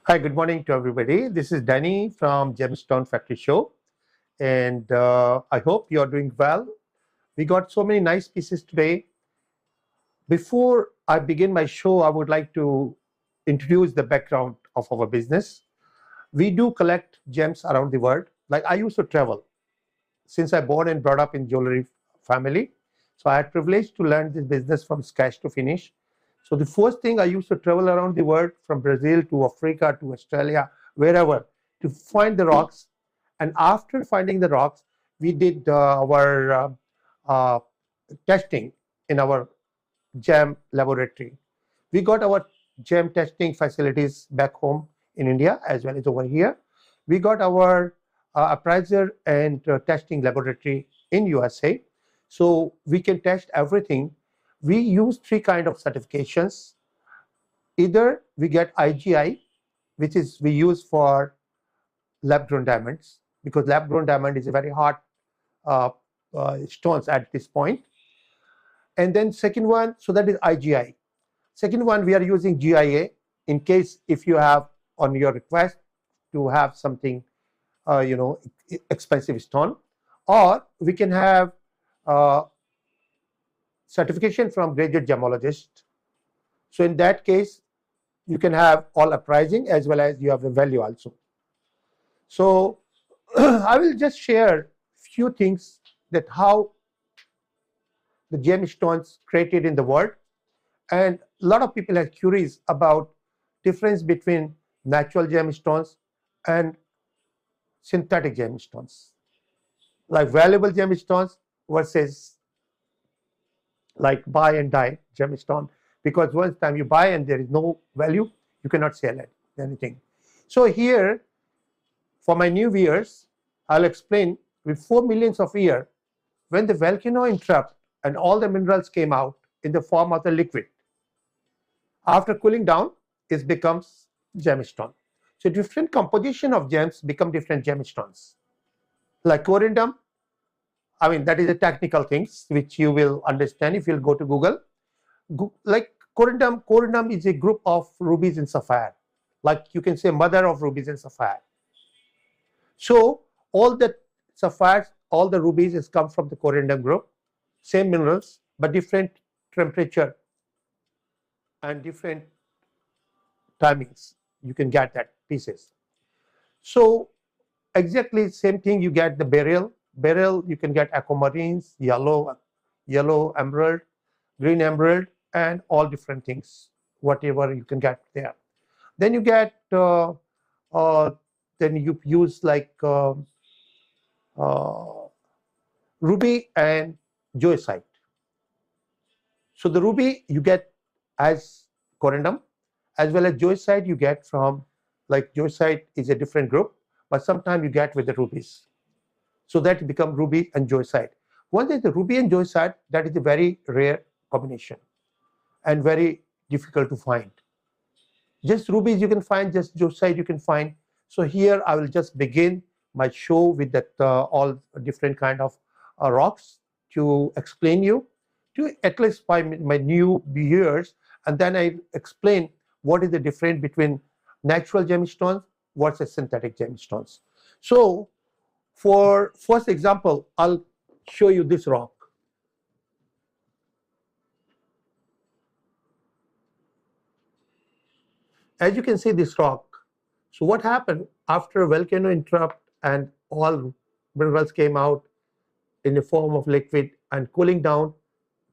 Hi, good morning to everybody. This is Danny from Gemstone Factory Show, and I hope you're doing well. We got so many nice pieces today. Before I begin my show, I would like to introduce the background of our business. We do collect gems around the world. Like I used to travel since I born and brought up in jewelry family. So I had privilege to learn this business from scratch to finish. So the first thing I used to travel around the world from Brazil to Africa to Australia, wherever, to find the rocks. And after finding the rocks, we did our uh, testing in our gem laboratory. We got our gem testing facilities back home in India as well as over here. We got our appraiser and testing laboratory in USA. So we can test everything. We use three kind of certifications. Either we get IGI, which is we use for lab-grown diamonds, because lab-grown diamond is a very hard stones at this point. And then second one, so that is IGI. Second one, we are using GIA in case if you have on your request to have something, expensive stone, or we can have certification from graduate gemologist. So in that case, you can have all appraising as well as you have the value also. So I will just share few things that how the gemstones created in the world. And a lot of people are curious about difference between natural gemstones and synthetic gemstones, like valuable gemstones versus like buy and die gemstone, because once time you buy and there is no value, you cannot sell it anything. So here, for my new viewers, I'll explain with 4 millions of years, when the volcano erupted and all the minerals came out in the form of the liquid. After cooling down, it becomes gemstone. So different composition of gems become different gemstones. Like corundum, I mean, that is a technical things which you will understand if you'll go to Google. Like corundum is a group of rubies and sapphire. Like you can say mother of rubies and sapphire. So all the sapphires, all the rubies has come from the corundum group, same minerals, but different temperature and different timings. You can get that pieces. So exactly same thing, you get the beryl. Beryl, you can get aquamarines, yellow emerald, green emerald, and all different things, whatever you can get there. Then you get, then you use like ruby and joycite. So the ruby you get as corundum, as well as joycite you get from, like joycite is a different group, but sometimes you get with the rubies. So that become ruby and joycite. Once there's the ruby and joycite, that is a very rare combination and very difficult to find. Just rubies you can find, just joycite you can find. So here I will just begin my show with that all different kind of rocks to explain you, to at least by my new viewers, and then I explain what is the difference between natural gemstones versus synthetic gemstones. So for first example, I'll show you this rock. As you can see this rock. So what happened after a volcano erupt and all minerals came out in the form of liquid and cooling down?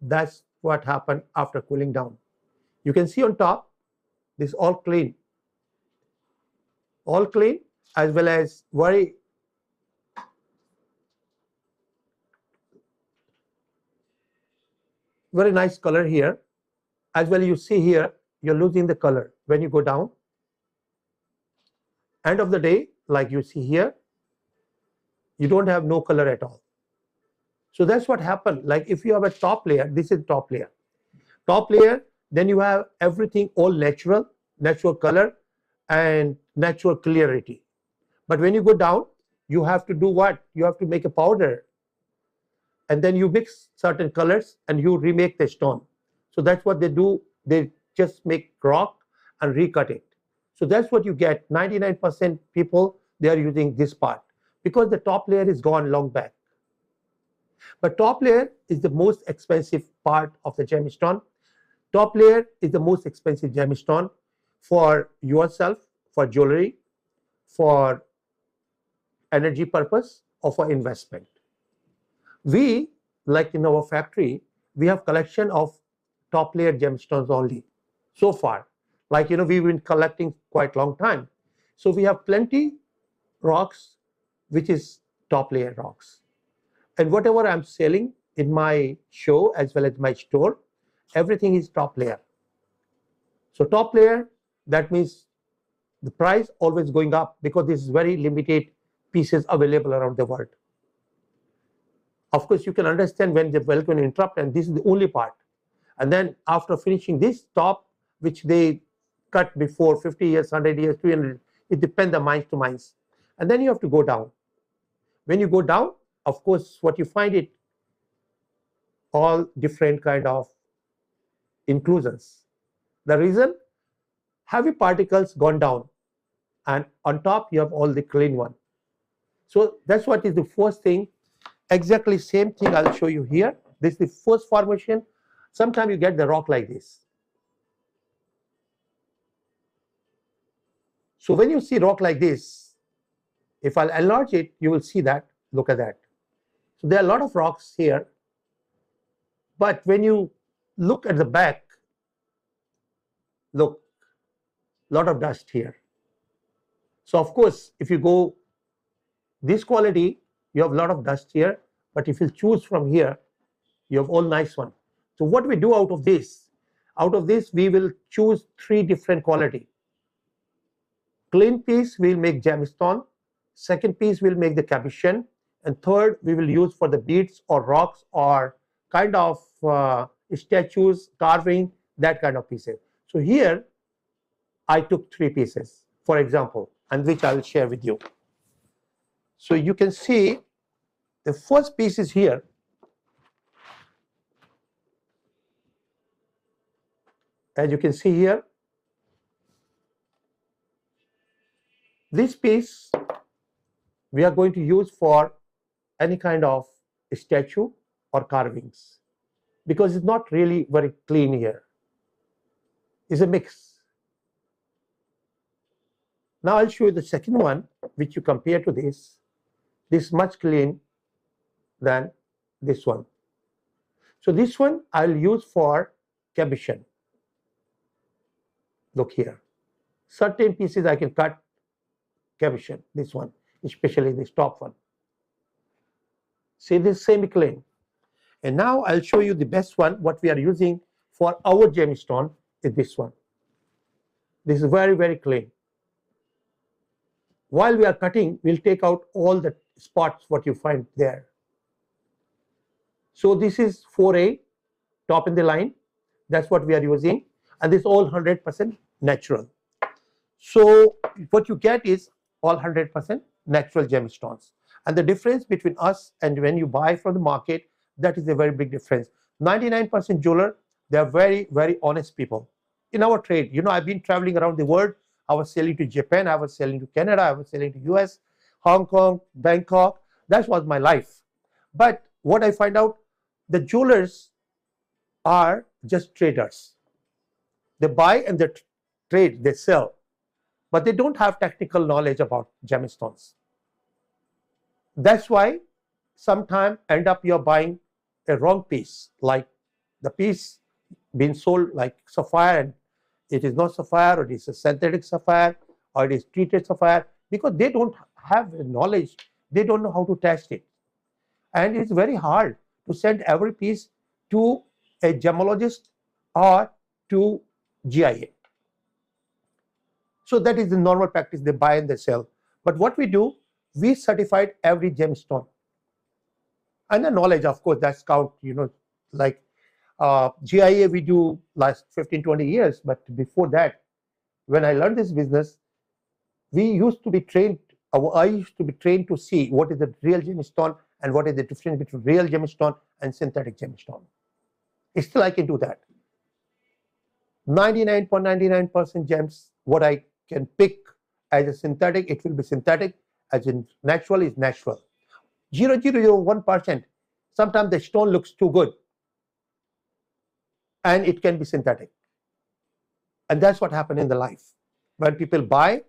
That's what happened after cooling down. You can see on top, this all clean, as well as very nice color here. As well, you see here, you're losing the color when you go down. End of the day, like you see here, you don't have no color at all. So that's what happened. Like if you have a top layer, this is top layer. Top layer, then you have everything all natural color and natural clarity. But when you go down, you have to do what? You have to make a powder. And then you mix certain colors and you remake the stone. So that's what they do. They just make rock and recut it. So that's what you get. 99% people, they are using this part because the top layer is gone long back. But top layer is the most expensive part of the gemstone. Top layer is the most expensive gemstone for yourself, for jewelry, for energy purpose, or for investment. We, like in our factory, we have collection of top layer gemstones only so far. Like, we've been collecting quite long time. So we have plenty rocks, which is top layer rocks. And whatever I'm selling in my show as well as my store, everything is top layer. So top layer, that means the price always going up because this is very limited pieces available around the world. Of course, you can understand when the well going to interrupt, and this is the only part. And then after finishing this top, which they cut before 50 years, 100 years, 300, it depends on mines to mines. And then you have to go down. When you go down, of course, what you find it, all different kind of inclusions. The reason, heavy particles gone down, and on top you have all the clean one. So that's what is the first thing. Exactly same thing I'll show you here. This is the first formation. Sometimes you get the rock like this. So when you see rock like this, if I'll enlarge it, you will see that. Look at that. So there are a lot of rocks here. But when you look at the back, look, a lot of dust here. So of course, if you go this quality, you have a lot of dust here. But if you choose from here, you have all nice one. So what we do out of this we will choose 3 different quality. Clean piece we'll make gemstone, second piece we'll make the cabochon, and third we will use for the beads or rocks or kind of statues, carving, that kind of pieces. So here I took 3 pieces, for example, and which I will share with you. So you can see the first piece is here. As you can see here, this piece we are going to use for any kind of statue or carvings because it's not really very clean here. It's a mix. Now I'll show you the second one, which you compare to this. This is much clean than this one. So this one I'll use for cabochon. Look here. Certain pieces I can cut cabochon, this one, especially this top one. See, this semi-clean. And now I'll show you the best one. What we are using for our gemstone is this one. This is very, very clean. While we are cutting, we'll take out all the spots what you find there. So this is 4A, top in the line. That's what we are using. And this is all 100% natural. So what you get is all 100% natural gemstones. And the difference between us and when you buy from the market, that is a very big difference. 99% jeweler, they are very, very honest people. In our trade, I've been traveling around the world. I was selling to Japan, I was selling to Canada, I was selling to US, Hong Kong, Bangkok. That was my life. But what I find out, the jewelers are just traders. They buy and they trade, they sell, but they don't have technical knowledge about gemstones. That's why sometimes end up you're buying a wrong piece, like the piece being sold like sapphire and it is not sapphire, or it is a synthetic sapphire, or it is treated sapphire, because they don't have knowledge, they don't know how to test it. And it's very hard to send every piece to a gemologist or to GIA. So that is the normal practice, they buy and they sell. But what we do, we certified every gemstone. And the knowledge, of course, that's count, like GIA we do last 15, 20 years. But before that, when I learned this business, we used to be trained, I used to be trained to see what is the real gemstone and what is the difference between real gemstone and synthetic gemstone. Still I can do that. 99.99% gems, what I can pick as a synthetic, it will be synthetic, as in natural is natural. 0.001%, sometimes the stone looks too good and it can be synthetic. And that's what happened in the life. When people buy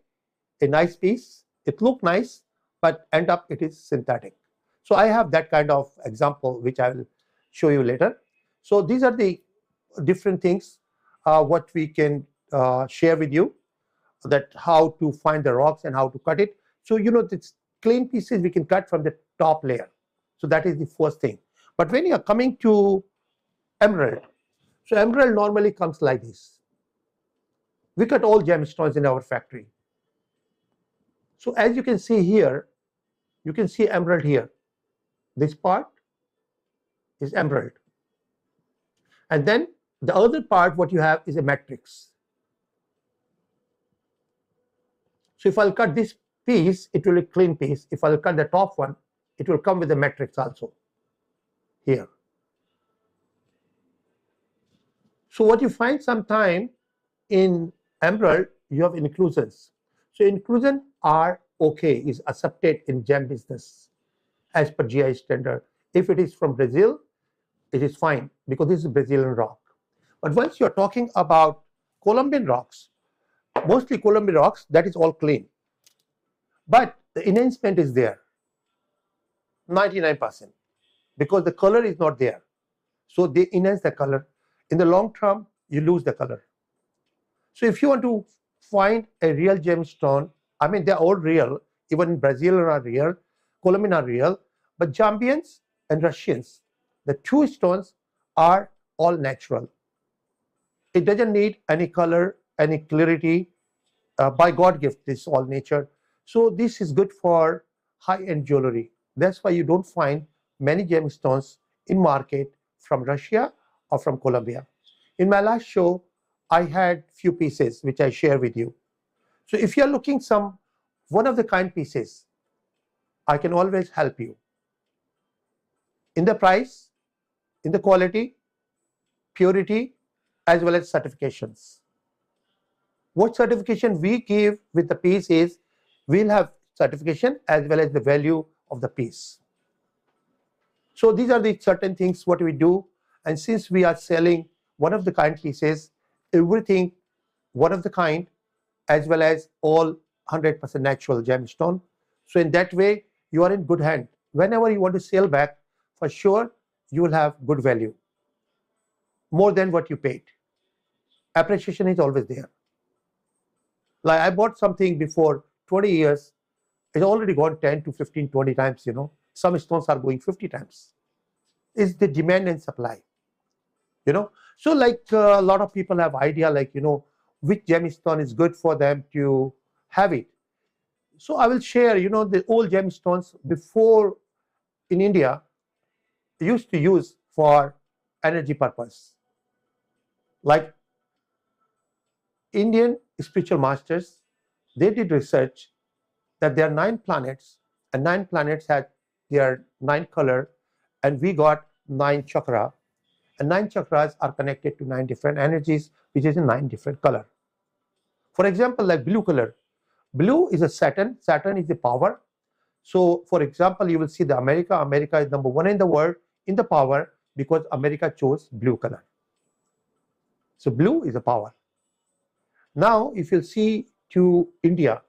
a nice piece, it looks nice, but end up it is synthetic. So I have that kind of example, which I will show you later. So these are the different things what we can share with you, that how to find the rocks and how to cut it. So these clean pieces we can cut from the top layer. So that is the first thing. But when you are coming to emerald, so emerald normally comes like this. We cut all gemstones in our factory. So as you can see here, you can see emerald here. This part is emerald. And then the other part what you have is a matrix. So if I'll cut this piece, it will be a clean piece. If I'll cut the top one, it will come with a matrix also here. So what you find sometime in emerald, you have inclusions. So inclusion are okay, is accepted in gem business as per GI standard. If it is from Brazil, it is fine because this is Brazilian rock. But once you're talking about Colombian rocks, mostly Colombian rocks, that is all clean. But the enhancement is there, 99%, because the color is not there. So they enhance the color. In the long term, you lose the color. So if you want to find a real gemstone, I mean, they're all real, even in Brazil are real, Colombian are real, but Zambians and Russians, the two stones are all natural. It doesn't need any color, any clarity. By God gift, this is all nature. So this is good for high-end jewelry. That's why you don't find many gemstones in market from Russia or from Colombia. In my last show, I had few pieces which I share with you. So if you're looking some one-of-the-kind pieces, I can always help you in the price, in the quality, purity, as well as certifications. What certification we give with the piece is, we'll have certification as well as the value of the piece. So these are the certain things what we do. And since we are selling one-of-the-kind pieces, everything one-of-the-kind, as well as all 100% natural gemstone. So in that way, you are in good hand. Whenever you want to sell back, for sure, you will have good value, more than what you paid. Appreciation is always there. Like I bought something before 20 years, it's already gone 10 to 15, 20 times, Some stones are going 50 times. It's the demand and supply, So like a lot of people have idea like, which gemstone is good for them to have it. So I will share, the old gemstones before in India used to use for energy purpose. Like Indian spiritual masters, they did research that there are 9 planets, and 9 planets had their 9 color, and we got 9 chakra, and 9 chakras are connected to 9 different energies, which is in 9 different color. For example, like blue color, blue is a Saturn is the power. So for example, you will see the America is number 1 in the world in the power because America chose blue color. So blue is a power. Now if you see to India,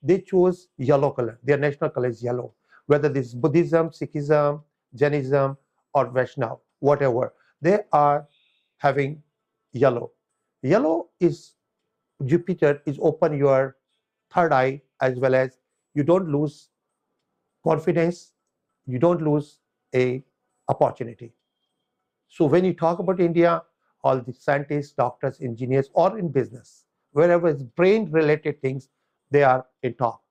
they chose yellow color. Their national color is yellow. Whether this is Buddhism, Sikhism, Jainism, or Vaishnava, whatever, they are having yellow. Yellow is Jupiter is open your third eye, as well as you don't lose confidence, you don't lose a opportunity. So when you talk about India, all the scientists, doctors, engineers, or in business, wherever it's brain related things, they are in top.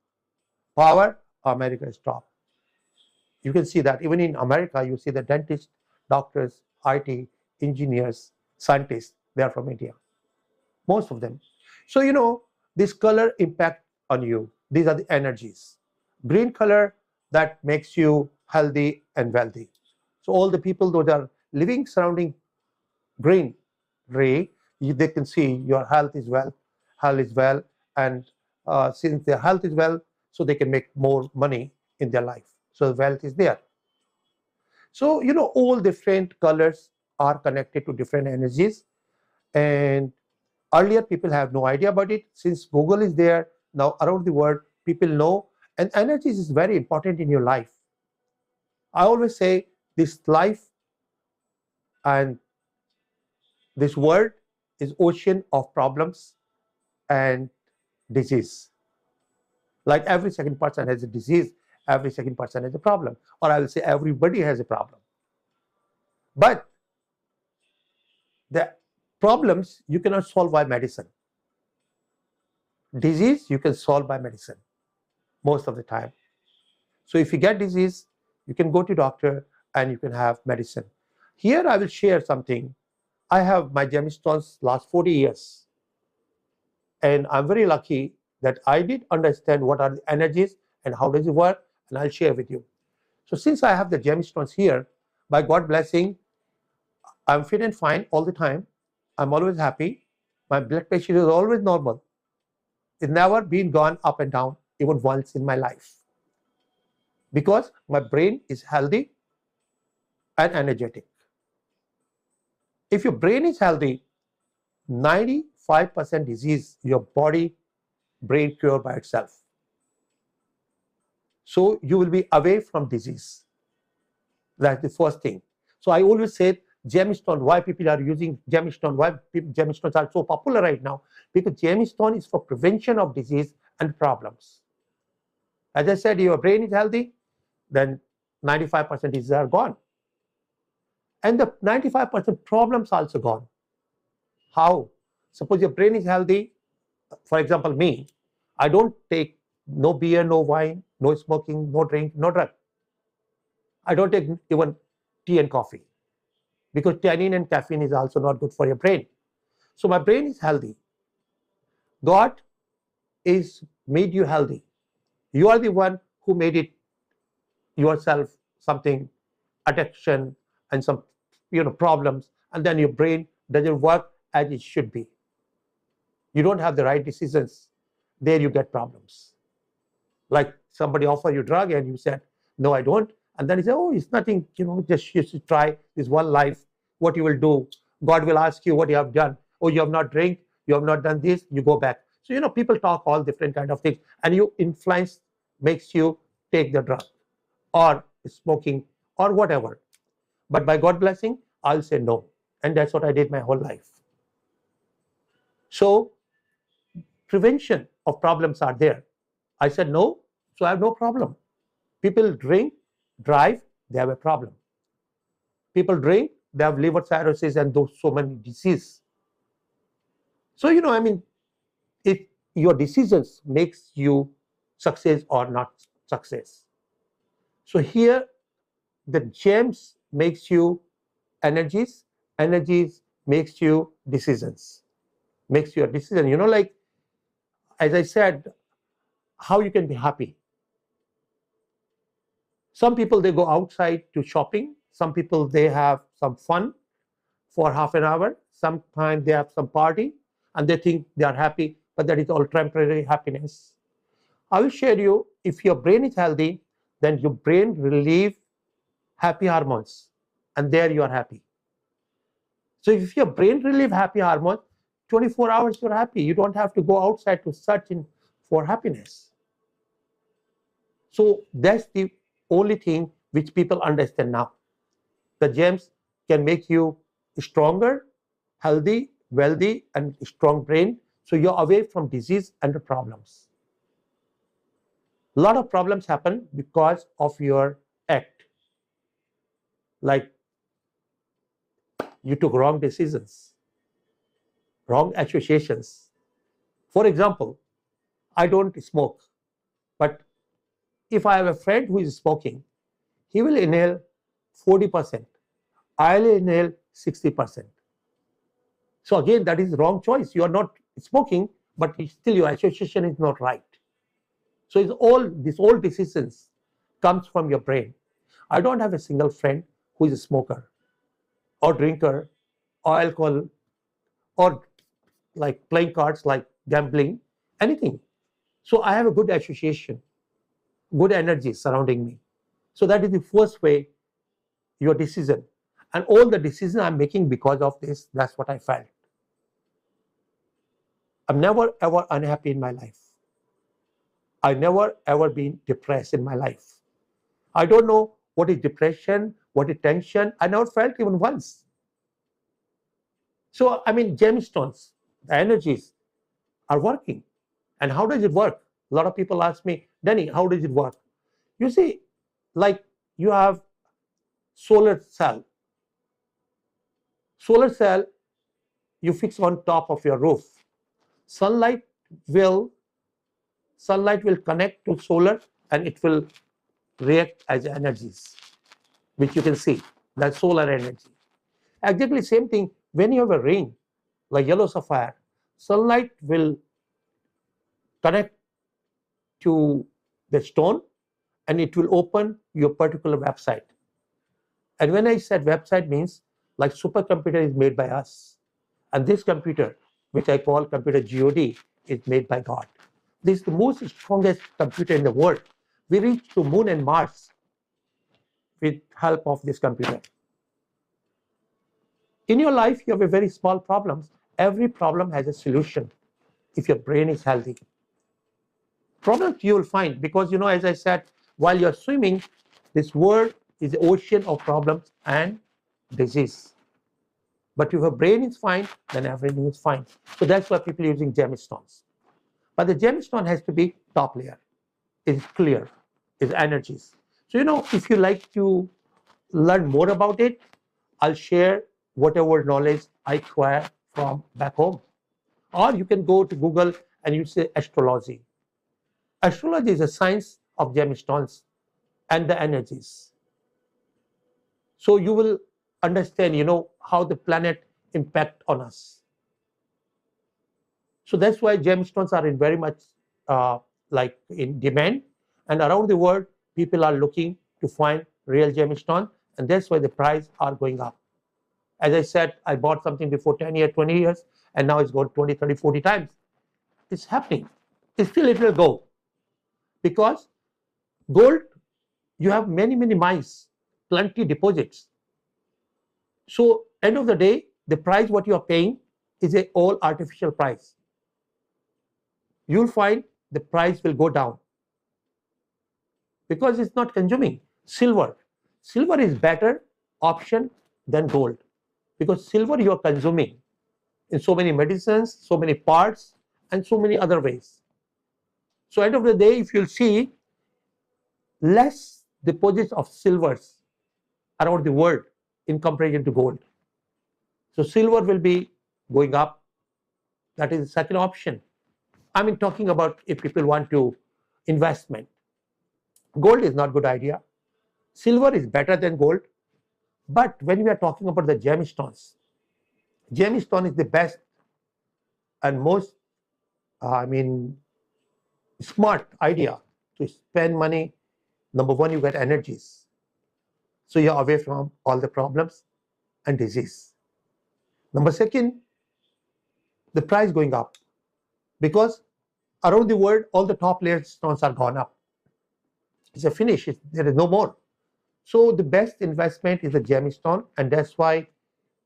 Power, America is top. You can see that even in America, you see the dentists, doctors, IT, engineers, scientists, they are from India, most of them. So this color impact on you. These are the energies. Green color, that makes you healthy and wealthy. So all the people those are living surrounding green ray, they can see your health is well, health is well, and since their health is well, so they can make more money in their life. So wealth is there. So all different colors are connected to different energies, and earlier people have no idea about it. Since Google is there now around the world, people know, and energies is very important in your life. I always say this life and this world is ocean of problems and disease. Like every second person has a disease, every second person has a problem, or I will say everybody has a problem. But the problems you cannot solve by medicine. Disease you can solve by medicine most of the time. So if you get disease, you can go to doctor and you can have medicine. Here I will share something. I have my gemstones last 40 years. And I'm very lucky that I did understand what are the energies and how does it work, and I'll share with you. So since I have the gemstones here, by God's blessing, I'm fit and fine all the time. I'm always happy. My blood pressure is always normal. It's never been gone up and down even once in my life. Because my brain is healthy and energetic. If your brain is healthy, 95% disease, your body, brain cure by itself. So you will be away from disease. That's the first thing. So I always say gemstone, why people are using gemstone, why gemstones are so popular right now, because gemstone is for prevention of disease and problems. As I said, your brain is healthy, then 95% diseases are gone. And the 95% problems also gone. How? Suppose your brain is healthy, for example, me, I don't take no beer, no wine, no smoking, no drink, no drug. I don't take even tea and coffee, because tannin and caffeine is also not good for your brain. So my brain is healthy. God is made you healthy. You are the one who made it yourself something, addiction and some problems, and then your brain doesn't work as it should be. You don't have the right decisions. There you get problems. Like somebody offer you drug and you said, no, I don't. And then he said, oh, it's nothing, just you should try this one life, what you will do. God will ask you what you have done. Oh, you have not drank, you have not done this, you go back. So, people talk all different kind of things, and you influence makes you take the drug or smoking or whatever. But by God's blessing, I'll say no. And that's what I did my whole life. So prevention of problems are there. I said no, so I have no problem. People drink, drive, they have a problem. People drink, they have liver cirrhosis and those so many diseases. So, if your decisions makes you success or not success. So here, the gems makes you energies makes you decisions, makes you a decision. Like, as I said, how you can be happy. Some people, they go outside to shopping. Some people, they have some fun for half an hour. Sometimes they have some party and they think they are happy, but that is all temporary happiness. I will share you, if your brain is healthy, then your brain relieve happy hormones, and there you are happy. So if your brain relieve happy hormones, 24 hours you're happy. You don't have to go outside to search for happiness. So that's the only thing which people understand now. The gems can make you stronger, healthy, wealthy, and strong brain. So you're away from disease and the problems. A lot of problems happen because of your act. Like you took wrong decisions, wrong associations. For example, I don't smoke, but if I have a friend who is smoking, he will inhale 40%. I'll inhale 60%. So again, that is the wrong choice. You are not smoking, but still your association is not right. So these all decisions comes from your brain. I don't have a single friend who is a smoker or drinker or alcohol or like playing cards like gambling, anything. So I have a good association, good energy surrounding me. So that is the first way, your decision. And all the decisions I'm making because of this, that's what I felt. I'm never ever unhappy in my life. I never ever been depressed in my life. I don't know what is depression, what is tension. I never felt even once. So, I mean, gemstones, the energies are working. And how does it work? A lot of people ask me, Danny, how does it work? You see, like you have solar cell. Solar cell, you fix on top of your roof. Sunlight will connect to solar and it will react as energies, which you can see, that's solar energy. Exactly same thing when you have a ring like yellow sapphire, sunlight will connect to the stone and it will open your particular website. And when I said website, means like supercomputer is made by us, and this computer, which I call computer God, is made by God. This is the most strongest computer in the world. We reach to Moon and Mars with help of this computer. In your life, you have a very small problems. Every problem has a solution if your brain is healthy. Problems you will find because, you know, as I said, while you're swimming, this world is the ocean of problems and disease. But if your brain is fine, then everything is fine. So that's why people are using gemstones. But the gemstone has to be top layer. It's clear, it's energies. So, you know, if you like to learn more about it, I'll share whatever knowledge I acquire from back home. Or you can go to Google and you say astrology. Astrology is a science of gemstones and the energies. So you will understand, you know, how the planet impact on us. So that's why gemstones are in very much like in demand, and around the world people are looking to find real gemstone, and that's why the price are going up. As I said, I bought something before 10 years, 20 years, and now it's gone 20, 30, 40 times. It's happening. It's still it will go. Because gold, you have many mines, plenty deposits. So end of the day, the price what you are paying is a all artificial price. You'll find the price will go down because it's not consuming. Silver is better option than gold, because silver you are consuming in so many medicines, so many parts, and so many other ways. So end of the day, if you'll see, less deposits of silvers around the world in comparison to gold. So silver will be going up. That is the second option. I mean, talking about if people want to investment. Gold is not a good idea. Silver is better than gold. But when we are talking about the gemstones, gemstone is the best and most, smart idea to spend money. Number one, you get energies. So you're away from all the problems and disease. Number second, the price going up because around the world, all the top layer stones are gone up. It's a finish. There is no more. So the best investment is a gemstone, and that's why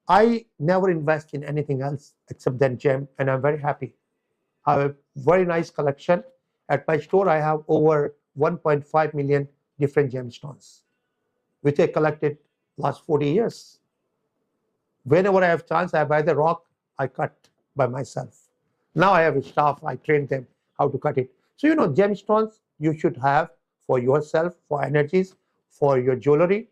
I never invest in anything else except than gem, and I'm very happy. I have a very nice collection. At my store, I have over 1.5 million different gemstones, which I collected last 40 years. Whenever I have chance, I buy the rock, I cut by myself. Now I have a staff, I train them how to cut it. So, you know, gemstones you should have for yourself, for energies, for your jewelry.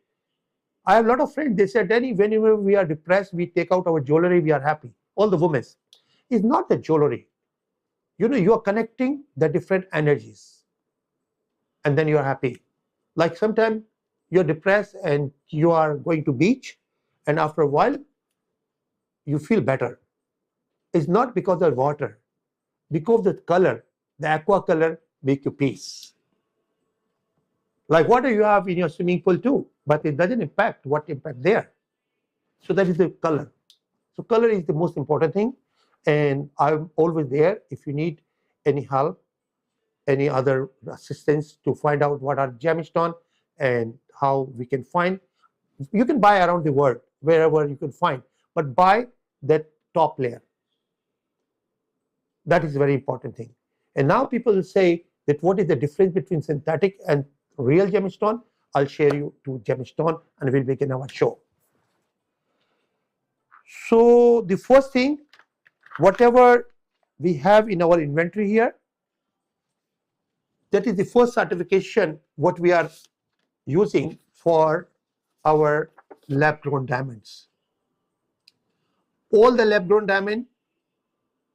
I have a lot of friends, they said, Danny, whenever we are depressed, we take out our jewelry, we are happy. All the women. It's not the jewelry. You know, you are connecting the different energies and then you are happy. Like sometimes you're depressed and you are going to beach, and after a while, you feel better. It's not because of water, because the color, the aqua color make you peace. Like water you have in your swimming pool too, but it doesn't impact what impact there. So that is the color. So color is the most important thing. and I'm always there if you need any help, any other assistance to find out what are gemstone and how we can find. You can buy around the world wherever you can find, but buy that top layer. That is a very important thing. And now people will say that what is the difference between synthetic and real gemstone? I'll share you two gemstone and we'll begin our show. So the first thing, whatever we have in our inventory here, that is the first certification what we are using for our lab-grown diamonds. All the lab-grown diamond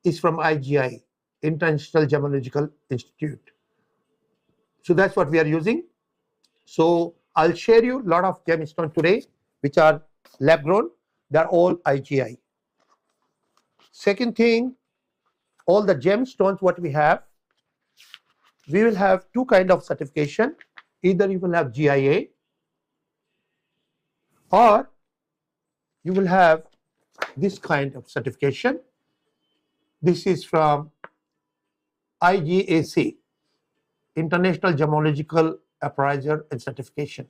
is from IGI, International Gemological Institute. So that's what we are using. So I'll share you a lot of gemstones today which are lab-grown. They're all IGI. Second thing, all the gemstones what we have, we will have two kind of certification. Either you will have GIA or you will have this kind of certification. This is from IGAC, International Gemological Appraiser and Certification.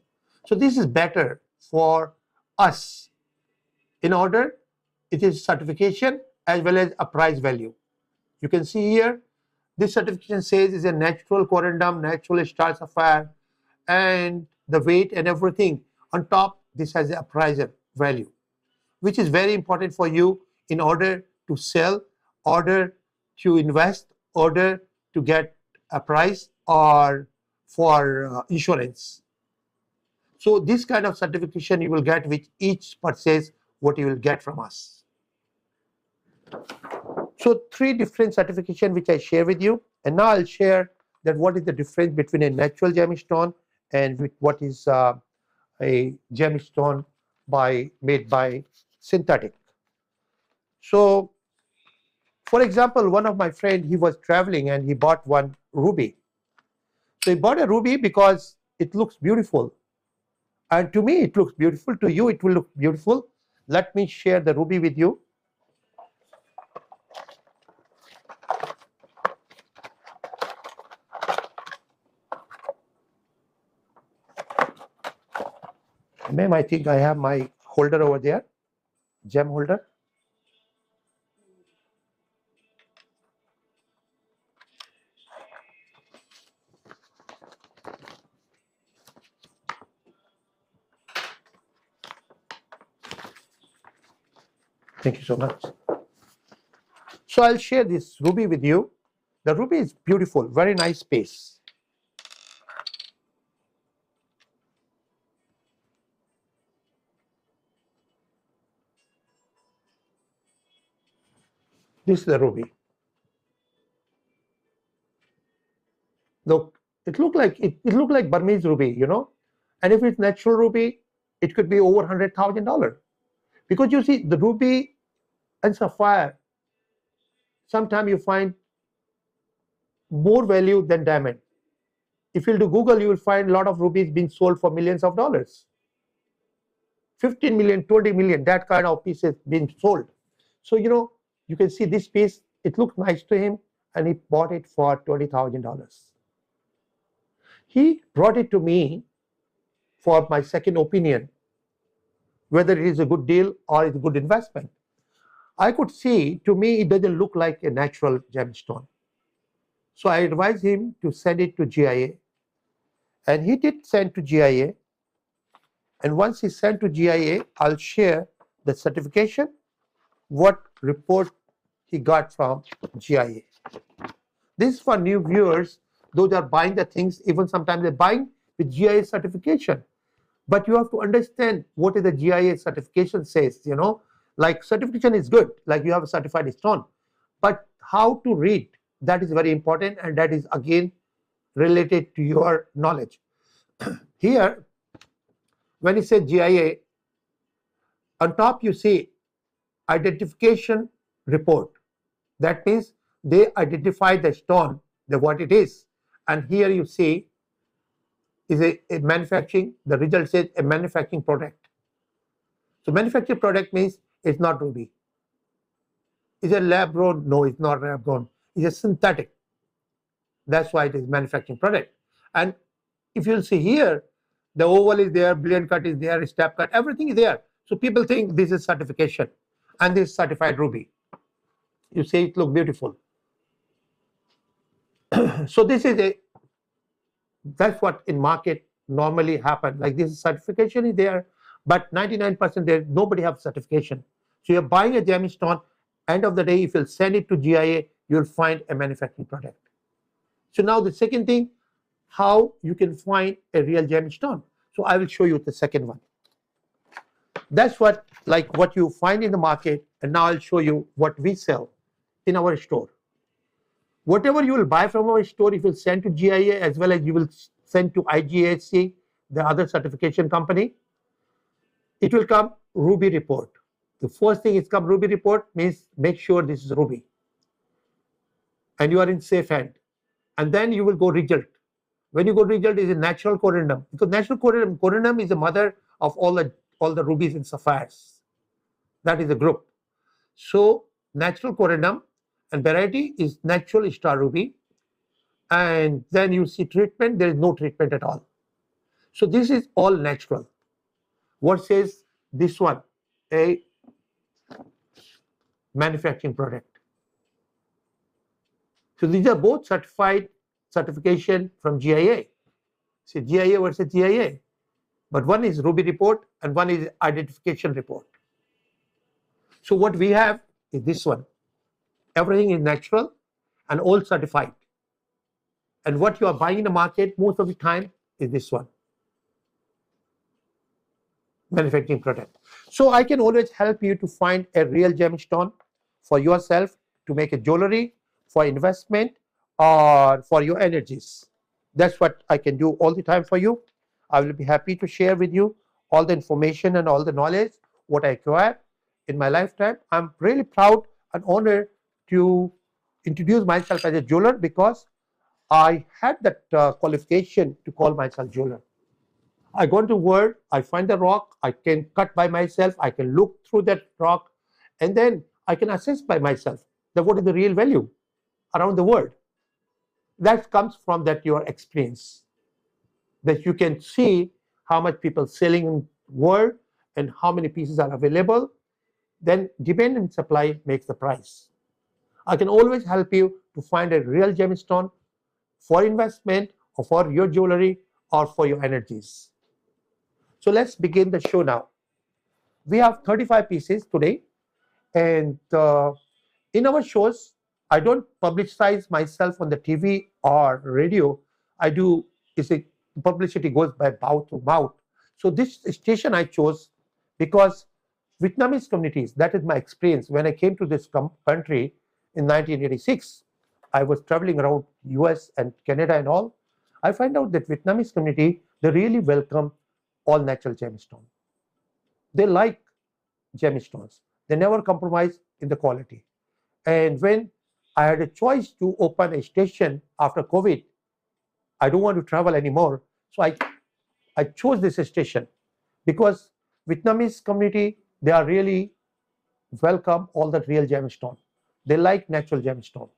So this is better for us. In order, it is certification as well as a price value. You can see here, this certification says is a natural corundum, natural star sapphire, and the weight and everything. On top, this has a appraiser value, which is very important for you in order to sell, order to invest, order to get a price, or for insurance. So this kind of certification you will get with each purchase what you will get from us. So three different certification which I share with you, and now I'll share that what is the difference between a natural gemstone and with what is a gemstone made by synthetic. So for example, one of my friend, he was traveling and he bought one ruby. So he bought a ruby because it looks beautiful, and to me it looks beautiful, to you it will look beautiful. Let me share the ruby with you. Ma'am, I think I have my holder over there, gem holder. Thank you so much. So I'll share this ruby with you. The ruby is beautiful, very nice piece. This is the ruby. Look, it looked like Burmese ruby, you know. And if it's natural ruby, it could be over $100,000. Because you see, the ruby and sapphire, sometimes you find more value than diamond. If you do Google, you will find a lot of rubies being sold for millions of dollars. 15 million, 20 million, that kind of pieces being sold. So, you know, you can see this piece, it looked nice to him, and he bought it for $20,000. He brought it to me for my second opinion, whether it is a good deal or it's a good investment. I could see, to me, it doesn't look like a natural gemstone. So I advised him to send it to GIA. And he did send to GIA. And once he sent to GIA, I'll share the certification, what report he got from GIA. This is for new viewers, those are buying the things, even sometimes they're buying with GIA certification. But you have to understand what is the GIA certification says, you know. Like certification is good, like you have a certified stone. But how to read, that is very important, and that is again related to your knowledge. Here, when you say GIA, on top you see identification report. That means they identify the stone, what it is. And here you see is a manufacturing, the result says a manufacturing product. So manufacturing product means it's not ruby. Is it lab grown? No, it's not lab grown. It's a synthetic. That's why it is manufacturing product. And if you'll see here, the oval is there, brilliant cut is there, step cut, everything is there. So people think this is certification, and this is certified ruby. You say it look beautiful. So this is that's what in market normally happen. Like this certification is there, but 99% there nobody have certification. So you're buying a gemstone. End of the day, if you'll send it to GIA, you'll find a manufacturing product. So now the second thing, how you can find a real gemstone. So I will show you the second one. That's what you find in the market, and now I'll show you what we sell in our store. Whatever you will buy from our store, if you send to GIA as well as you will send to IGAC, the other certification company, it will come ruby report. The first thing is come ruby report means make sure this is ruby and you are in safe hand. And then you will go result. When you go result is a natural corundum, because natural corundum is the mother of all the rubies and sapphires. That is the group. So natural corundum and variety is natural star ruby. And then you see treatment, there is no treatment at all. So this is all natural. What says this one? A manufacturing product. So these are both certification from GIA. See, GIA versus GIA. But one is ruby report and one is identification report. So what we have is this one. Everything is natural and all certified. And what you are buying in the market most of the time is this one. Manufacturing product. So I can always help you to find a real gemstone for yourself, to make a jewelry, for investment, or for your energies. That's what I can do all the time for you. I will be happy to share with you all the information and all the knowledge what I acquired in my lifetime. I'm really proud and honored to introduce myself as a jeweler, because I had that qualification to call myself jeweler. I go into the world, I find the rock, I can cut by myself, I can look through that rock, and then I can assess by myself that what is the real value around the world. That comes from that your experience, that you can see how much people selling in the world and how many pieces are available. Then demand and supply makes the price. I can always help you to find a real gemstone for investment or for your jewelry or for your energies. So let's begin the show now. We have 35 pieces today, and in our shows, I don't publicize myself on the TV or radio. I do, publicity goes by mouth to mouth. So this station I chose because Vietnamese communities, that is my experience. When I came to this country in 1986, I was traveling around US and Canada and all. I find out that Vietnamese community, they really welcome all natural gemstones. They like gemstones. They never compromise in the quality. And when I had a choice to open a station after COVID, I don't want to travel anymore. So I chose this station because Vietnamese community, they are really welcome all the real gemstone. They like natural gemstone.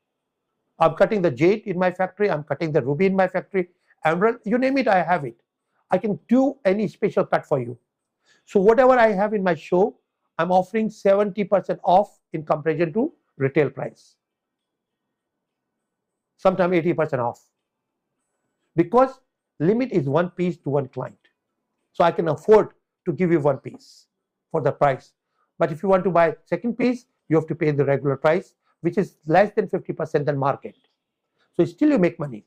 I'm cutting the jade in my factory. I'm cutting the ruby in my factory. Emerald, you name it, I have it. I can do any special cut for you. So whatever I have in my show, I'm offering 70% off in comparison to retail price. Sometimes 80% off. Because limit is one piece to one client. So I can afford to give you one piece for the price. But if you want to buy second piece, you have to pay the regular price, which is less than 50% than market. So still you make money.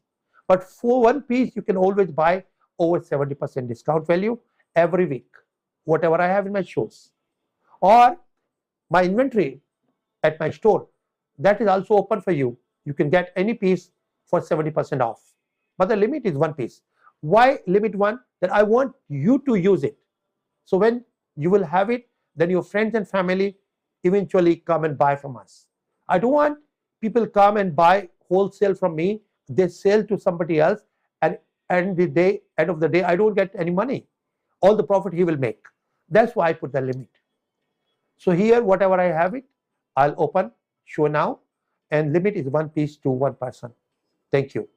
But for one piece, you can always buy over 70% discount value every week, whatever I have in my shows. Or my inventory at my store, that is also open for you. You can get any piece for 70% off. But the limit is one piece. Why limit one? That I want you to use it. So when you will have it, then your friends and family eventually come and buy from us. I don't want people come and buy wholesale from me. They sell to somebody else, and end of the day, I don't get any money. All the profit he will make. That's why I put the limit. So here, whatever I have it, I'll open show now, and limit is 1 piece to 1 person. Thank you.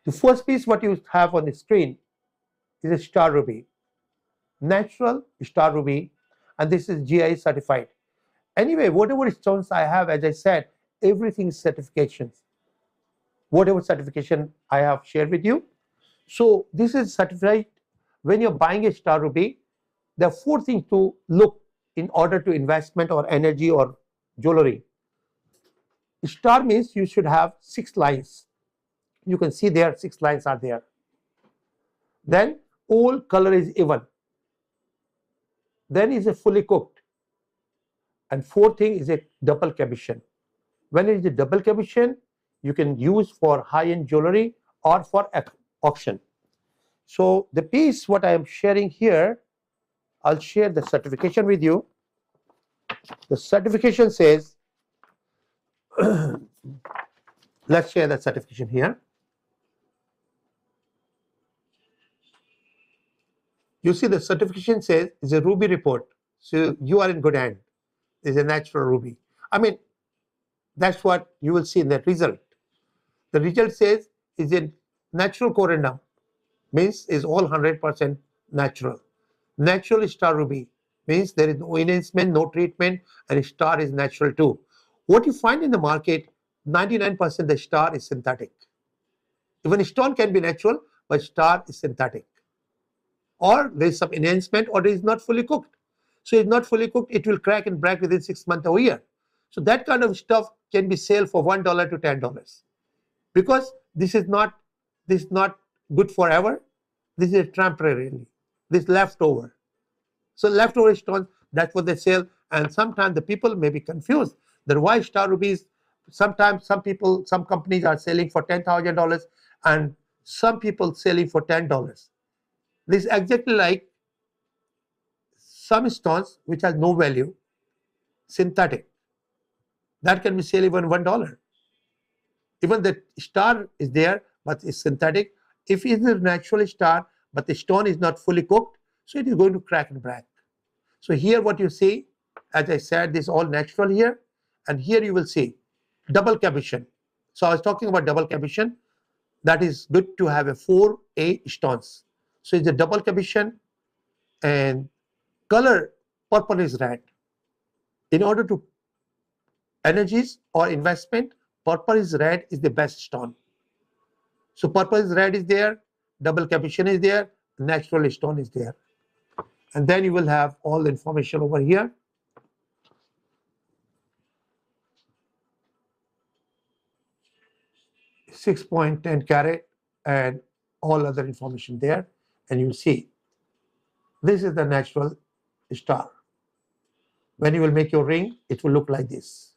The first piece what you have on the screen is a star ruby, natural star ruby, and this is GIA certified. Anyway, whatever stones I have, as I said, everything is certifications. Whatever certification I have shared with you. So this is certified. When you're buying a star ruby, there are 4 things to look in order to investment or energy or jewelry. Star means you should have 6 lines. You can see there 6 lines are there. Then all color is even. Then is a fully cooked. And 4th thing is a double cabochon. When it is a double cabochon, you can use for high-end jewelry or for auction. So the piece what I am sharing here, I'll share the certification with you. The certification says, let's share the certification here. You see the certification says it's a ruby report. So you are in good hand. It's a natural ruby. I mean, that's what you will see in the result. The result says is a natural corundum, means is all 100% natural. Natural star ruby means there is no enhancement, no treatment, and star is natural too. What you find in the market, 99% the star is synthetic. Even stone can be natural, but star is synthetic. Or there is some enhancement, or it is not fully cooked. So it's not fully cooked, it will crack and break within 6 months or a year. So that kind of stuff can be sold for $1 to $10. Because this is not good forever. This is temporarily. This is leftover. So leftover stones, that's what they sell. And sometimes the people may be confused that why star rubies. Sometimes some companies are selling for $10,000 and some people selling for $10. This is exactly like some stones which has no value, synthetic. That can be sold even $1. Even the star is there, but it's synthetic. If it is a natural star, but the stone is not fully cooked, so it is going to crack and break. So here what you see, as I said, this is all natural here. And here you will see double cabochon. So I was talking about double cabochon. That is good to have a 4A stones. So it's a double cabochon and color purple is red. In order to energies or investment, purple is red is the best stone. So purple is red is there, double cabochon is there, natural stone is there. And then you will have all the information over here. .10 carat and all other information there. And you see, this is the natural star. When you will make your ring, it will look like this.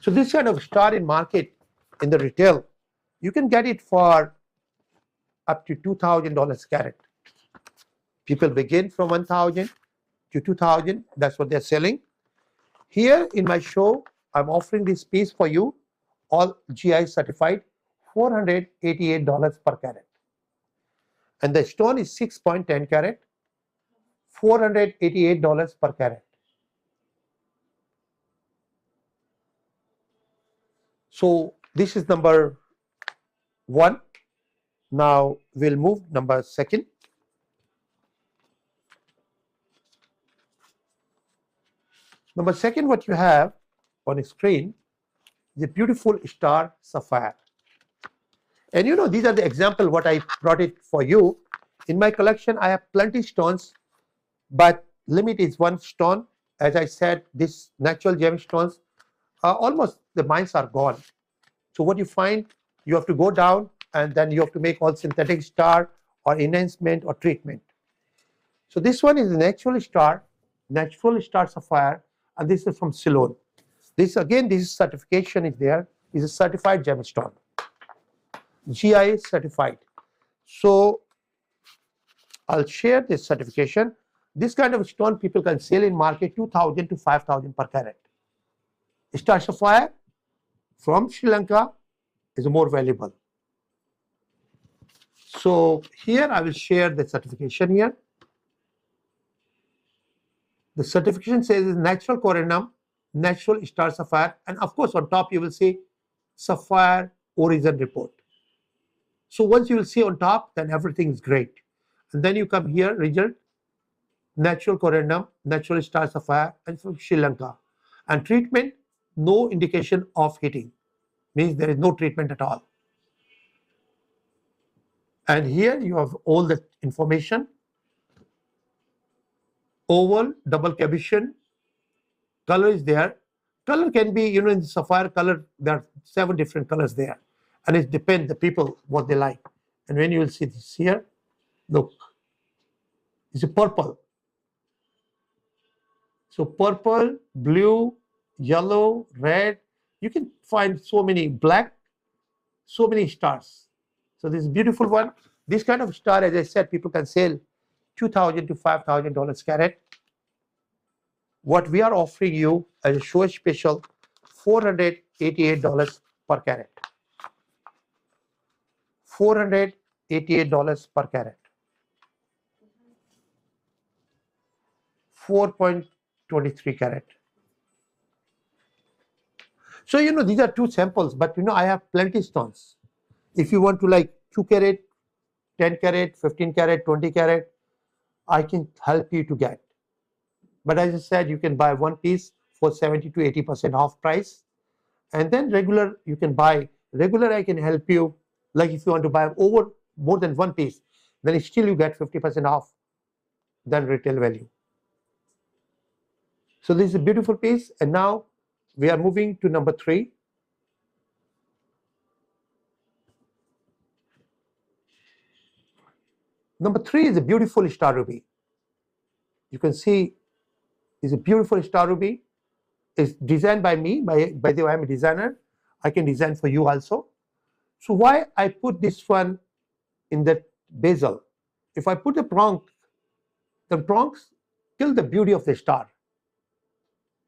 So this kind of star in market, in the retail, you can get it for up to $2,000 carat. People begin from 1,000 to 2,000. That's what they're selling. Here in my show, I'm offering this piece for you, all GI certified, $488 per carat. And the stone is 6.10 carat, $488 per carat. So this is number 1. Now we'll move number 2. Number 2, what you have on the screen is a beautiful star sapphire. And you know, these are the example what I brought it for you. In my collection, I have plenty stones, but limit is 1 stone. As I said, these natural gemstones, almost the mines are gone. So what you find, you have to go down and then you have to make all synthetic star or enhancement or treatment. So this one is a natural star sapphire, and this is from Ceylon. This again, this certification is there, is a certified gemstone, GIA certified. So I'll share this certification. This kind of stone people can sell in market 2,000 to 5,000 per carat. Star sapphire from Sri Lanka is more valuable. So here I will share the certification here. The certification says is natural corundum, natural star sapphire, and of course on top you will see sapphire origin report. So once you will see on top, then everything is great. And then you come here, result, natural corundum, natural star sapphire, and from Sri Lanka. And treatment, no indication of heating, means there is no treatment at all. And here you have all the information. Oval, double cabochon, color is there. Color can be, in the sapphire color, there are 7 different colors there. And it depends the people, what they like. And when you will see this here, look, it's a purple. So purple, blue, yellow, red, you can find so many black, so many stars. So this is a beautiful one. This kind of star, as I said, people can sell $2,000 to $5,000 carat. What we are offering you as a show special, $488 per carat. $488 per carat. 4.23 carat. So, these are 2 samples, but, I have plenty stones. If you want to like 2 carat, 10 carat, 15 carat, 20 carat, I can help you to get. But as I said, you can buy 1 piece for 70 to 80% off price. And then regular, you can buy, regular I can help you. Like if you want to buy over more than 1 piece, then still you get 50% off than retail value. So this is a beautiful piece. And now we are moving to number 3. Number 3 is a beautiful star ruby. You can see it's a beautiful star ruby. It's designed by me. By the way, I'm a designer. I can design for you also. So why I put this one in the bezel? If I put the prongs kill the beauty of the star.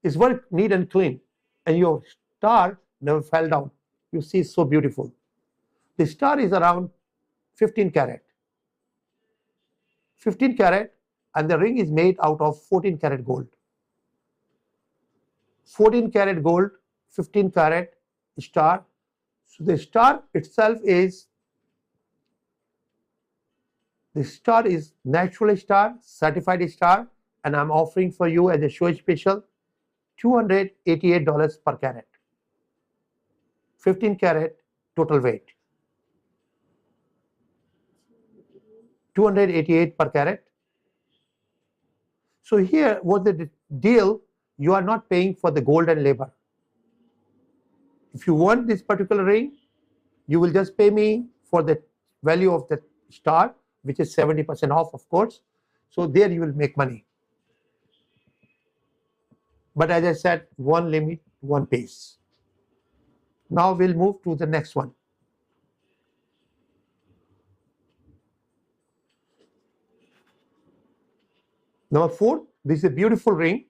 It's very neat and clean. And your star never fell down. You see, it's so beautiful. The star is around 15 carat. 15 carat, and the ring is made out of 14 carat gold. 14 carat gold, 15 carat star. So the star itself is, natural star, certified star, and I'm offering for you as a show special $288 per carat. 15 carat total weight. 288 per carat. So here was the deal, you are not paying for the gold and labor. If you want this particular ring, you will just pay me for the value of the star, which is 70% off, of course. So there you will make money. But as I said, 1 limit, 1 piece. Now we'll move to the next one. Number 4, this is a beautiful ring.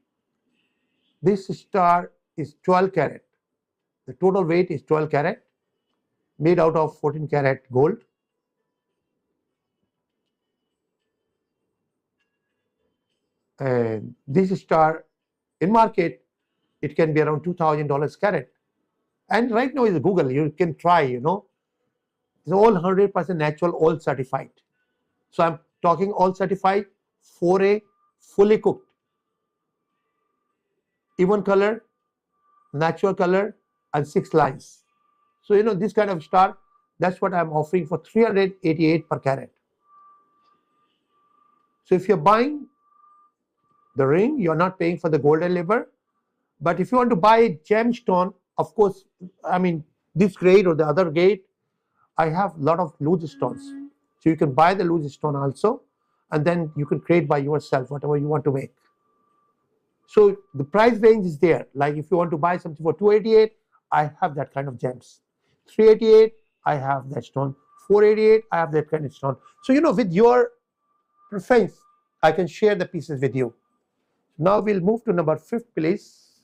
This star is 12 carat. The total weight is 12 carat, made out of 14 carat gold. And this star in market, it can be around $2,000 carat. And right now is Google, you can try, It's all 100% natural, all certified. So I'm talking all certified, 4A, fully cooked. Even color, natural color, and 6 lines. So, this kind of star, that's what I'm offering for $388 per carat. So if you're buying the ring, you're not paying for the gold and labor. But if you want to buy a gemstone, of course, this grade or the other grade, I have a lot of loose stones. So you can buy the loose stone also, and then you can create by yourself whatever you want to make. So the price range is there. Like if you want to buy something for $288, I have that kind of gems. $388, I have that stone. $488, I have that kind of stone. So, with your preference, I can share the pieces with you. Now we'll move to number 5, please.